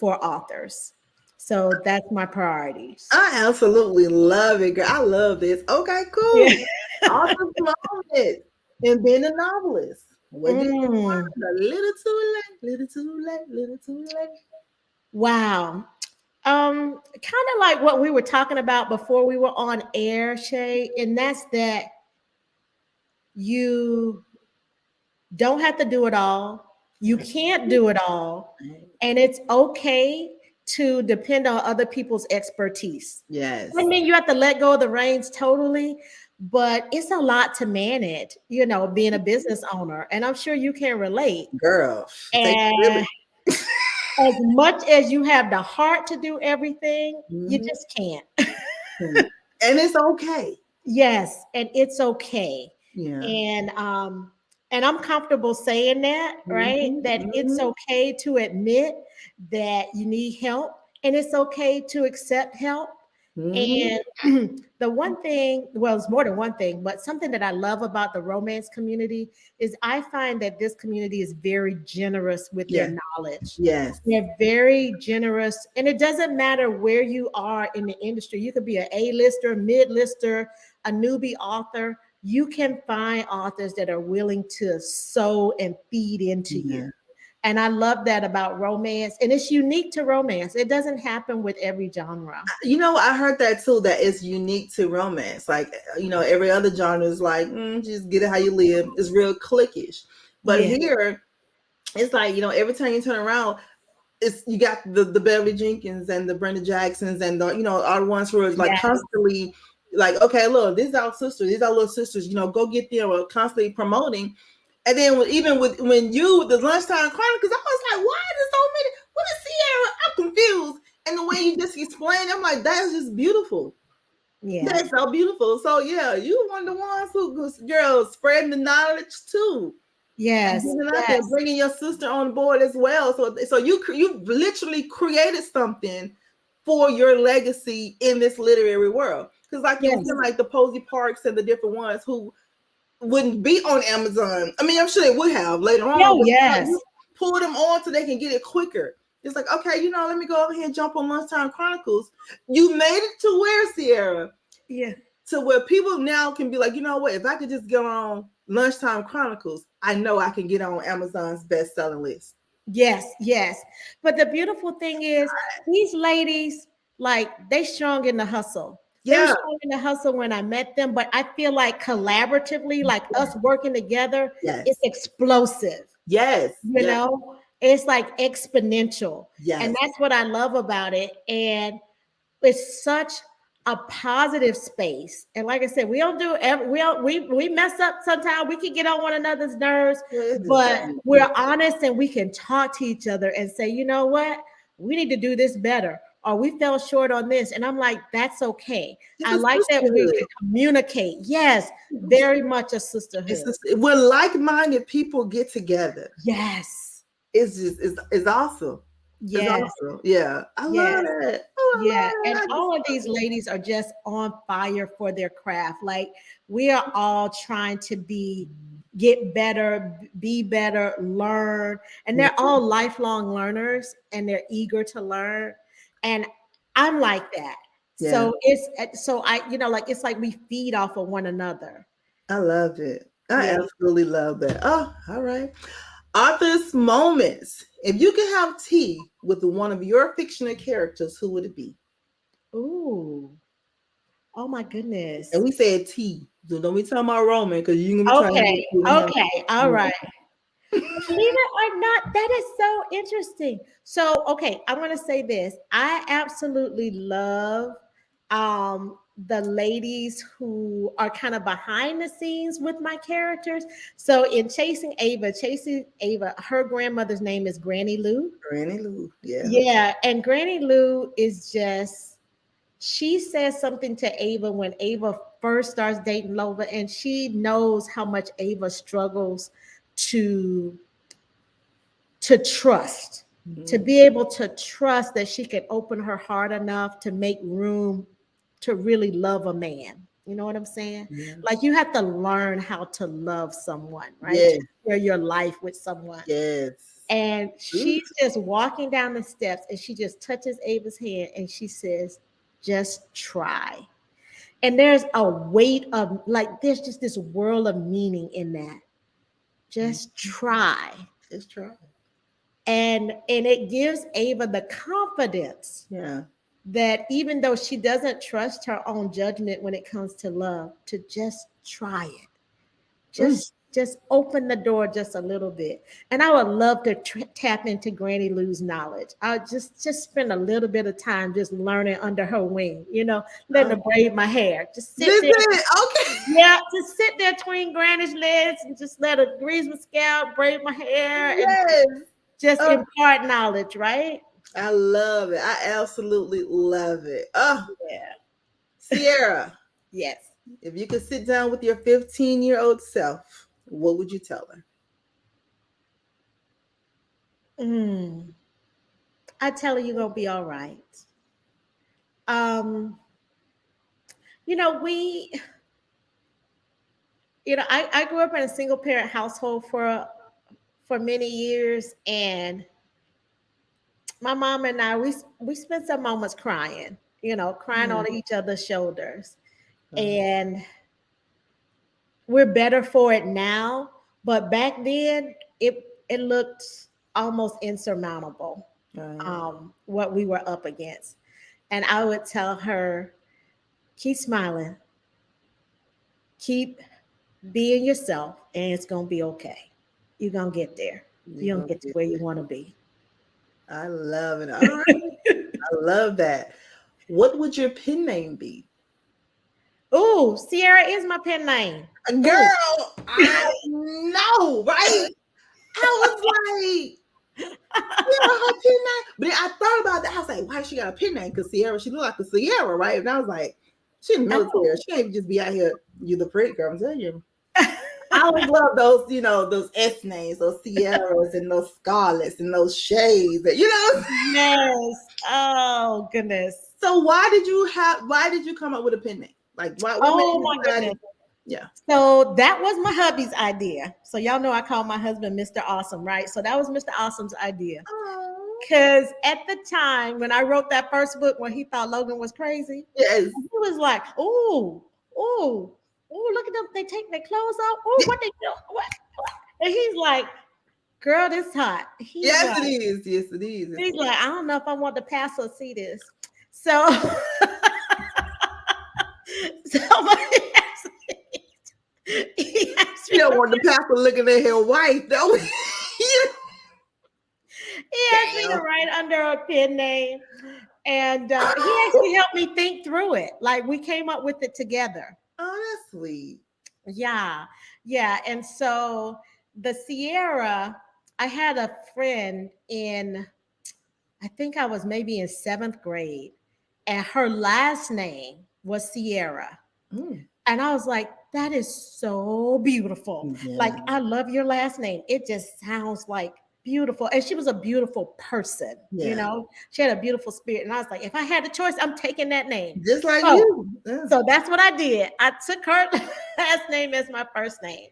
S4: authors. So that's my priorities.
S3: I absolutely love it, girl. I love this. Okay, cool.
S4: Yeah.
S3: Awesome moment. And being a novelist. What did you
S4: Mm.
S3: learn? A little too late, little too late, little too late.
S4: Wow. Kind of like what we were talking about before we were on air, Shay, and that's that you don't have to do it all. You can't do it all. And it's okay to depend on other people's expertise.
S3: Yes.
S4: I mean, you have to let go of the reins totally, but it's a lot to manage, being a business owner. And I'm sure you can relate.
S3: Girl.
S4: And as much as you have the heart to do everything, you
S3: Mhm.
S4: just can't.
S3: And it's okay.
S4: Yes, and it's okay.
S3: Yeah.
S4: And I'm comfortable saying that, right?
S3: Mhm,
S4: That it's
S3: mhm.
S4: okay to admit that you need help and it's okay to accept help.
S3: Mhm.
S4: And the one thing, well, it's more than one thing, but something that I love about the romance community is I find that this community is very generous with their
S3: Yeah.
S4: knowledge.
S3: Yes.
S4: They're very generous, and it doesn't matter where you are in the industry. You could be an A-lister, mid-lister, a newbie author. You can find authors that are willing to sow and feed into
S3: Yeah.
S4: you. And I love that about romance. And it's unique to romance. It doesn't happen with every genre.
S3: I heard that too, that it's unique to romance. Like, every other genre is like, just get it how you live. It's real cliquish. But
S4: Yeah.
S3: here, it's like, every time you turn around, it's you got the Beverly Jenkins and the Brenda Jacksons and all the ones who are like
S4: Yes.
S3: constantly like, okay, look, these are our sisters, these are little sisters, go get them, or constantly promoting. And then even with the Lunchtime Chronicles, I was like, why is there so many? What is Siera? I'm confused. And the way you just explained, I'm like, that's just beautiful.
S4: Yeah.
S3: That's so beautiful. So yeah, you one of the ones who girls spreading the knowledge too.
S4: Yes.
S3: And getting out
S4: Yes.
S3: there, bringing your sister on board as well. So you literally created something for your legacy in this literary world. Because like you
S4: Yes.
S3: said, like the Posey Parks and the different ones who wouldn't be on Amazon. I mean, I'm sure they would have later on.
S4: Oh,
S3: But
S4: yes.
S3: you pull them on so they can get it quicker. It's like, okay, let me go over here and jump on Lunchtime Chronicles. You made it to where, Siera?
S4: Yeah.
S3: To where people now can be like, you know what? If I could just get on Lunchtime Chronicles, I know I can get on Amazon's best-selling list.
S4: Yes, yes. But the beautiful thing is these ladies, like they strong in the hustle. They were
S3: Yeah.
S4: strong in the hustle when I met them, but I feel like collaboratively, like us working together,
S3: Yes.
S4: it's explosive.
S3: Yes.
S4: It's like exponential.
S3: Yes.
S4: And that's what I love about it. And it's such a positive space. And like I said, we don't do we mess up sometimes. We can get on one another's nerves, but we're honest and we can talk to each other and say, you know what? We need to do this better. Or we fell short on this. And I'm like, that's okay. I like that we can communicate. Yes, very much a sisterhood.
S3: When like-minded people get together.
S4: Yes.
S3: It's awesome.
S4: Yes.
S3: Awesome. Yeah. I love it.
S4: Yeah. And all of these ladies are just on fire for their craft. Like we are all trying to get better, be better, learn. And they're all lifelong learners and they're eager to learn. And I'm like that.
S3: Yeah.
S4: So it's like we feed off of one another.
S3: I love it. I absolutely love that. Oh, all right. Author's moments. If you could have tea with one of your fictional characters, who would it be?
S4: Ooh. Oh my goodness.
S3: And we said tea. So don't be talking about Roman because you're gonna be
S4: okay. All right. Believe it or not, that is so interesting. So, okay, I'm going to say this. I absolutely love the ladies who are kind of behind the scenes with my characters. So in Chasing Ava, her grandmother's name is Granny Lou.
S3: Granny Lou, yeah.
S4: Yeah, and Granny Lou is she says something to Ava when Ava first starts dating Logan, and she knows how much Ava struggles to trust, to be able to trust that she can open her heart enough to make room to really love a man. You know what I'm saying?
S3: Yes.
S4: Like you have to learn how to love someone, right?
S3: Yes.
S4: To share your life with someone.
S3: Yes.
S4: And she's just walking down the steps and she just touches Ava's hand and she says, just try. And there's a weight of like, there's just this world of meaning in that. Just try.
S3: Just try.
S4: And it gives Ava the confidence that even though she doesn't trust her own judgment when it comes to love, to just try it. Just open the door just a little bit. And I would love to tap into Granny Lou's knowledge. I would just spend a little bit of time just learning under her wing, letting her braid my hair. Just sit there.
S3: Okay.
S4: Yeah, just sit there between Granny's legs and just let her grease my scalp, braid my hair, and just impart knowledge, right?
S3: I love it. I absolutely love it. Oh,
S4: yeah.
S3: Siera.
S4: Yes.
S3: If you could sit down with your 15-year-old self, what would you tell her?
S4: I tell her you're gonna be all right. I grew up in a single parent household for many years, and my mom and I we spent some moments crying, crying on each other's shoulders. And we're better for it now, but back then it looked almost insurmountable, what we were up against. And I would tell her, keep smiling, keep being yourself, and it's gonna be okay. You're gonna get there. You're gonna get to where you want to be.
S3: I love it. All right. I love that. What would your pen name be?
S4: Oh, Siera is my pen name.
S3: Girl, I know, right? I was like, her pen name. But then I thought about that. I was like, why she got a pen name? Because Siera, she looked like a Siera, right? And I was like, she's military. She can't just be out here. You're the pretty girl. I'm telling you. I always love those, those S names, those Sierras and those Scarlets and those Shays.
S4: Yes. Oh goodness.
S3: So why did you come up with a pen name? Like why?
S4: Oh my goodness.
S3: Yeah.
S4: So that was my hubby's idea. So y'all know I call my husband Mr. Awesome, right? So that was Mr. Awesome's idea. Because at the time when I wrote that first book, when he thought Logan was crazy,
S3: yes,
S4: he was like, "Oh, look at them! They take their clothes off. Oh, what they do? What?" And he's like, "Girl, this hot."
S3: Yes, it is. Yes, it is.
S4: He's like, "I don't know if I want the pastor to see this." So, he asked me,
S3: you don't want the pastor looking at her wife, though.
S4: He asked me to write under a pen name, and he actually helped me think through it. Like we came up with it together.
S3: Oh, that's sweet.
S4: Yeah. And so the Siera, I had a friend I think I was maybe in 7th grade, and her last name was Siera. And I was like, that is so beautiful. Yeah. Like, I love your last name. It just sounds like beautiful. And she was a beautiful person, she had a beautiful spirit. And I was like, if I had a choice, I'm taking that name.
S3: Just like you.
S4: Yeah. So that's what I did. I took her last name as my first name.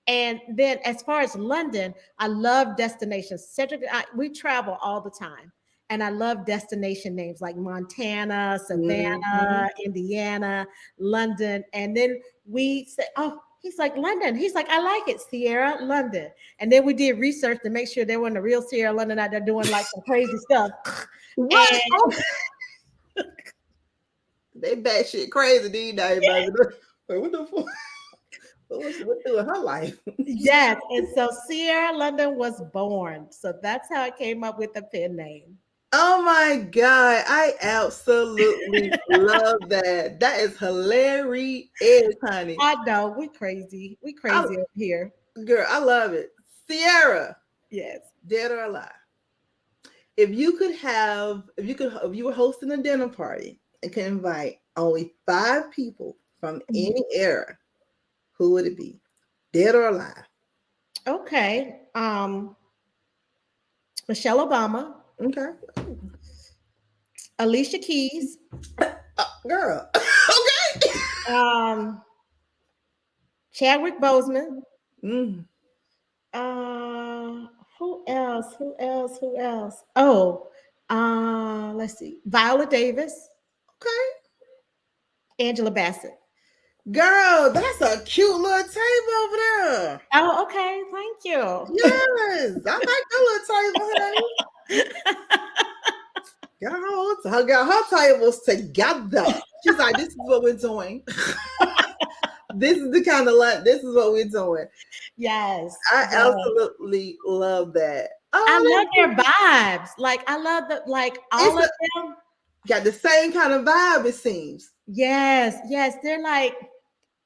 S4: And then as far as London, I love destinations. Cedric, we travel all the time. And I love destination names like Montana, Savannah, Indiana, London. And then we said, oh, he's like, London. He's like, I like it, Siera, London. And then we did research to make sure there wasn't a real Siera London out there doing like some crazy stuff.
S3: What? They batshit crazy these days, baby. What the fuck? What's doing her life?
S4: Yes. And so Siera London was born. So that's how I came up with the pen name.
S3: Oh my God. I absolutely love that. That is hilarious, honey.
S4: I know. We crazy. We crazy up here.
S3: Girl, I love it. Siera.
S4: Yes.
S3: Dead or alive. If you were hosting a dinner party and could invite only 5 people from any era, who would it be? Dead or alive?
S4: Okay. Michelle Obama.
S3: Okay.
S4: Alicia Keys.
S3: Girl. Okay.
S4: Chadwick Boseman. Who else? Who else? Who else? Oh, let's see. Viola Davis,
S3: Okay.
S4: Angela Bassett.
S3: Girl, that's a cute little table over there.
S4: Oh, okay. Thank you.
S3: Yes, I like that little table, honey. Girl, got her tables together. She's like, this is what we're doing. This is the kind of lunch. This is what we're doing.
S4: Yes.
S3: I
S4: yes.
S3: absolutely love that.
S4: I
S3: Oh,
S4: love their vibes. Like I love the all of them.
S3: Got the same kind of vibe, it seems.
S4: Yes, yes. They're like,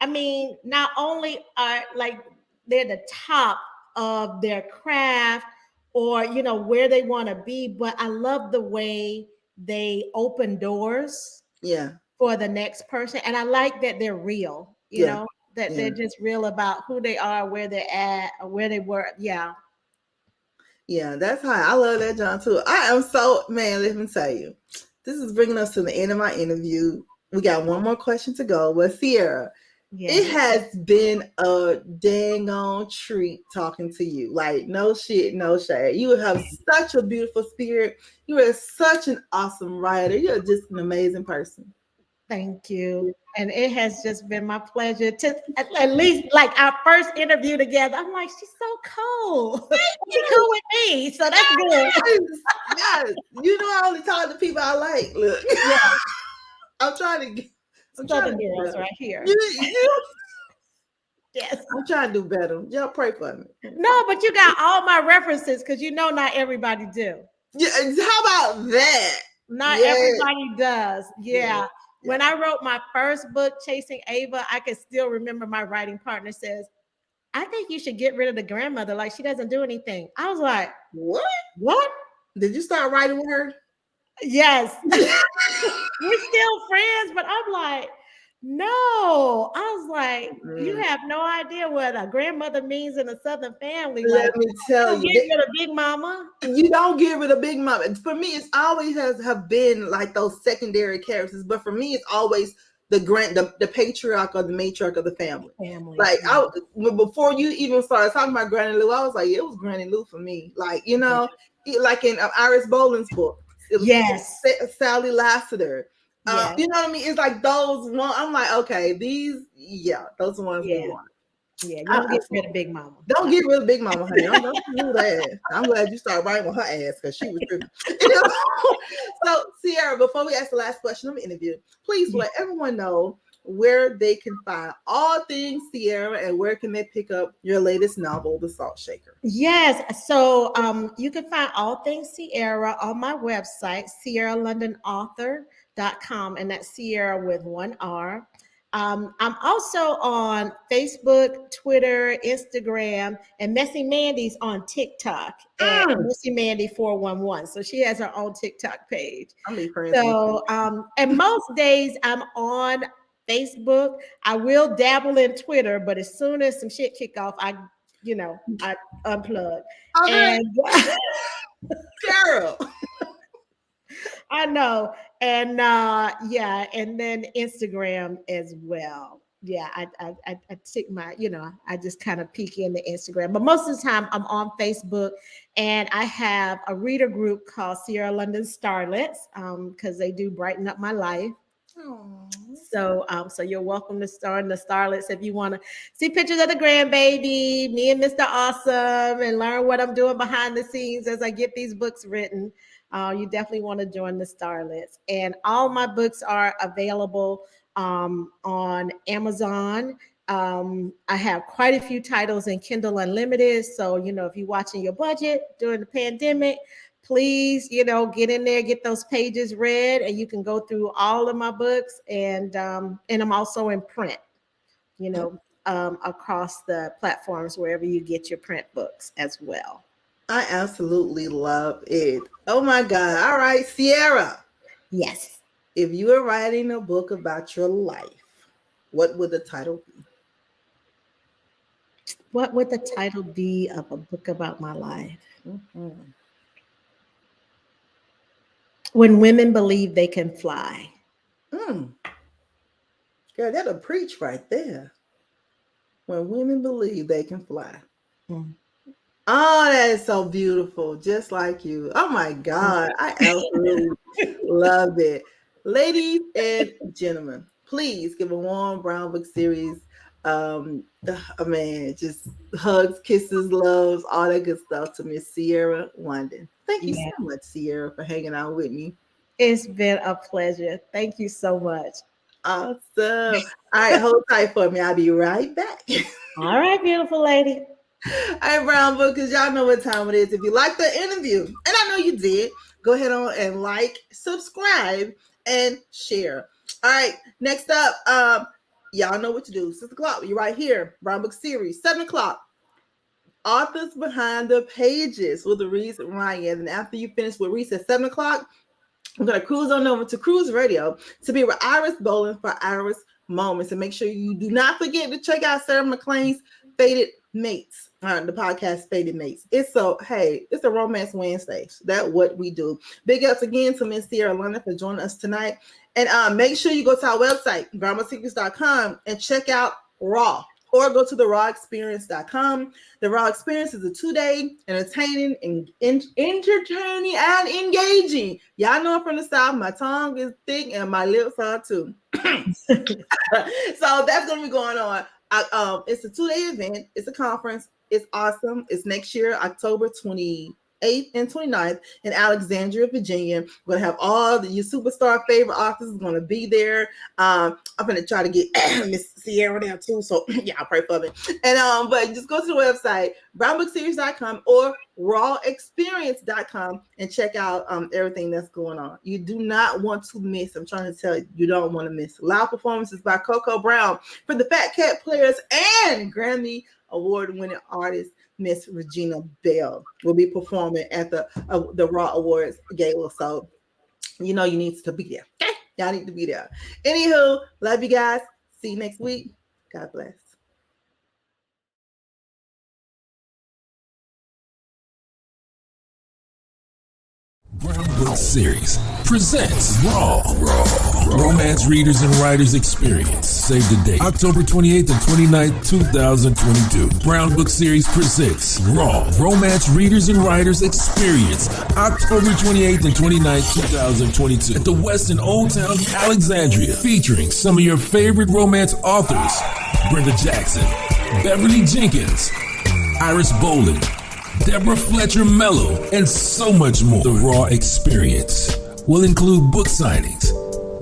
S4: I mean, not only are like they're the top of their craft or where they want to be, but I love the way they open doors
S3: Yeah.
S4: for the next person. And I like that they're real, that they're just real about who they are, where they're at, or where they were. Yeah.
S3: Yeah, that's how I love that, John, too. I am so, man, let me tell you. This is bringing us to the end of my interview. We got one more question to go with Siera. It has been a dang on treat talking to you. Like, no shit, no shade. You have such a beautiful spirit. You are such an awesome writer. You're just an amazing person.
S4: Thank you. And it has just been my pleasure to at least like our first interview together. I'm like, she's so cool. She's cool with me. So that's good.
S3: Yes. You know, I only talk to people I like. Look. Yeah. I'm trying to get
S4: Southern girls right here. Yes.
S3: I'm trying to do better. Y'all pray for me.
S4: No, but you got all my references because not everybody do.
S3: Yeah, how about that?
S4: Not everybody does. Yeah. When I wrote my first book, Chasing Ava, I can still remember my writing partner says, I think you should get rid of the grandmother. Like she doesn't do anything. I was like,
S3: what?
S4: What?
S3: Did you start writing with her?
S4: Yes. We're still friends, but I'm like, no. I was like, you have no idea what a grandmother means in a Southern family.
S3: Let me tell you.
S4: Get rid of Big Mama.
S3: You don't get rid of Big Mama. For me, it's always have been like those secondary characters. But for me, it's always the patriarch or the matriarch of the family. Like before you even started talking about Granny Lou, I was like, it was Granny Lou for me. Like, like in Iris Boland's book.
S4: Yes.
S3: Sally Lassiter. You know what I mean? It's like those one. I'm like, okay, those are ones we want.
S4: Yeah, don't get rid of Big Mama.
S3: Don't get rid of Big Mama, honey. Don't do that. I'm glad you started writing with her ass because she was tripping. So, Siera, before we ask the last question of the interview, please let everyone know where they can find all things Siera and where can they pick up your latest novel, The Salt Shaker.
S4: Yes. So you can find all things Siera on my website, SierraLondonAuthor.com, and that's Siera with one R. I'm also on Facebook, Twitter, Instagram, and Messy Mandy's on TikTok at Messy Mandy 411. So she has her own TikTok page. So, and most days I'm on Facebook. I will dabble in Twitter, but as soon as some shit kick off, I unplug.
S3: Okay.
S4: And
S3: Girl.
S4: I know. And and then Instagram as well. Yeah, I take my, I just kind of peek into Instagram. But most of the time I'm on Facebook, and I have a reader group called Sierra London Starlets, because they do brighten up my life. So you're welcome to star in the Starlets if you want to see pictures of the grandbaby, me and Mr. Awesome, and learn what I'm doing behind the scenes as I get these books written. You definitely want to join the Starlets. And all my books are available on Amazon. I have quite a few titles in Kindle Unlimited. So, if you're watching your budget during the pandemic, please, get in there, get those pages read, and you can go through all of my books. And I'm also in print, across the platforms, wherever you get your print books as well.
S3: I absolutely love it. Oh my God. All right, Siera.
S4: Yes.
S3: If you were writing a book about your life, what would the title be?
S4: What would the title be of a book about my life? When Women Believe They Can Fly.
S3: Girl, that'll preach right there. When women believe they can fly. Oh, that is so beautiful. Just like you. Oh my God. I absolutely love it. Ladies and gentlemen, please give a warm Brown Book Series. Man, just hugs, kisses, loves, all that good stuff to Miss Siera London. Thank you
S4: Yeah.
S3: so much, Siera, for hanging out with me.
S4: It's been a pleasure. Thank you so much.
S3: Awesome. All right, hold tight for me. I'll be right back.
S4: All right, beautiful lady.
S3: All right, Brown Bookers, y'all know what time it is. If you like the interview, and I know you did, go ahead on and like, subscribe, and share. All right, next up, y'all know what to do. 6 o'clock, you're right here. Brown Book Series, 7 o'clock. Authors Behind the Pages with Reese Ryan. And after you finish with Reese at 7 o'clock, I'm going to cruise on over to Cruise Radio to be with Iris Bowling for Iris Moments. And make sure you do not forget to check out Sarah McLean's Fated Mates, the podcast Fated Mates. It's a Romance Wednesday. So that's what we do. Big ups again to Miss Sierra London for joining us tonight. And make sure you go to our website, BrownBookSecrets.com, and check out Raw. Or go to therawexperience.com. The Raw Experience is a 2-day entertaining and entertaining and engaging. Y'all know I'm from the South. My tongue is thick and my lips are too. So that's going to be going on. It's a 2-day event. It's a conference. It's awesome. It's next year, October 28th and 29th in Alexandria, Virginia. We're going to have all your superstar favorite authors going to be there. I'm going to try to get Miss Sierra there too. So yeah, I'll pray for me. And but just go to the website, brownbookseries.com or rawexperience.com and check out everything that's going on. You do not want to miss. I'm trying to tell you, you don't want to miss live performances by Coco Brown for the Fat Cat Players and Grammy Award-winning artist Miss Regina Bell will be performing at the Raw Awards Gala. So you know you need to be there. Okay? Y'all need to be there. Anywho, love you guys. See you next week. God bless.
S1: Brown Book Series presents Raw Romance Readers and Writers Experience. Save the date, October 28th and 29th, 2022. Brown Book Series presents Raw Romance Readers and Writers Experience, October 28th and 29th, 2022 at the Westin Old Town, Alexandria, featuring some of your favorite romance authors: Brenda Jackson, Beverly Jenkins, Iris Bowling, Deborah Fletcher Mello, and so much more. The Raw Experience will include book signings,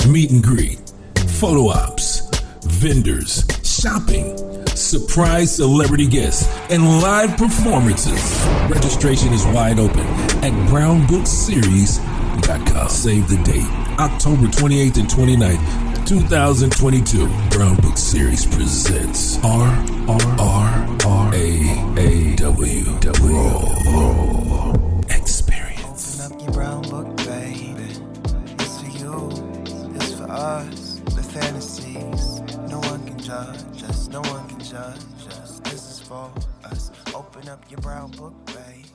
S1: meet and greet, photo ops, vendors, shopping, surprise celebrity guests, and live performances. Registration is wide open at brownbookseries.com. Save the date, October 28th and 29th, 2022. Brown Book Series presents Raw Experience.
S2: Open up your brown book, baby. It's for you, it's for us. The fantasies, no one can judge us, no one can judge us. This is for us. Open up your brown book, baby.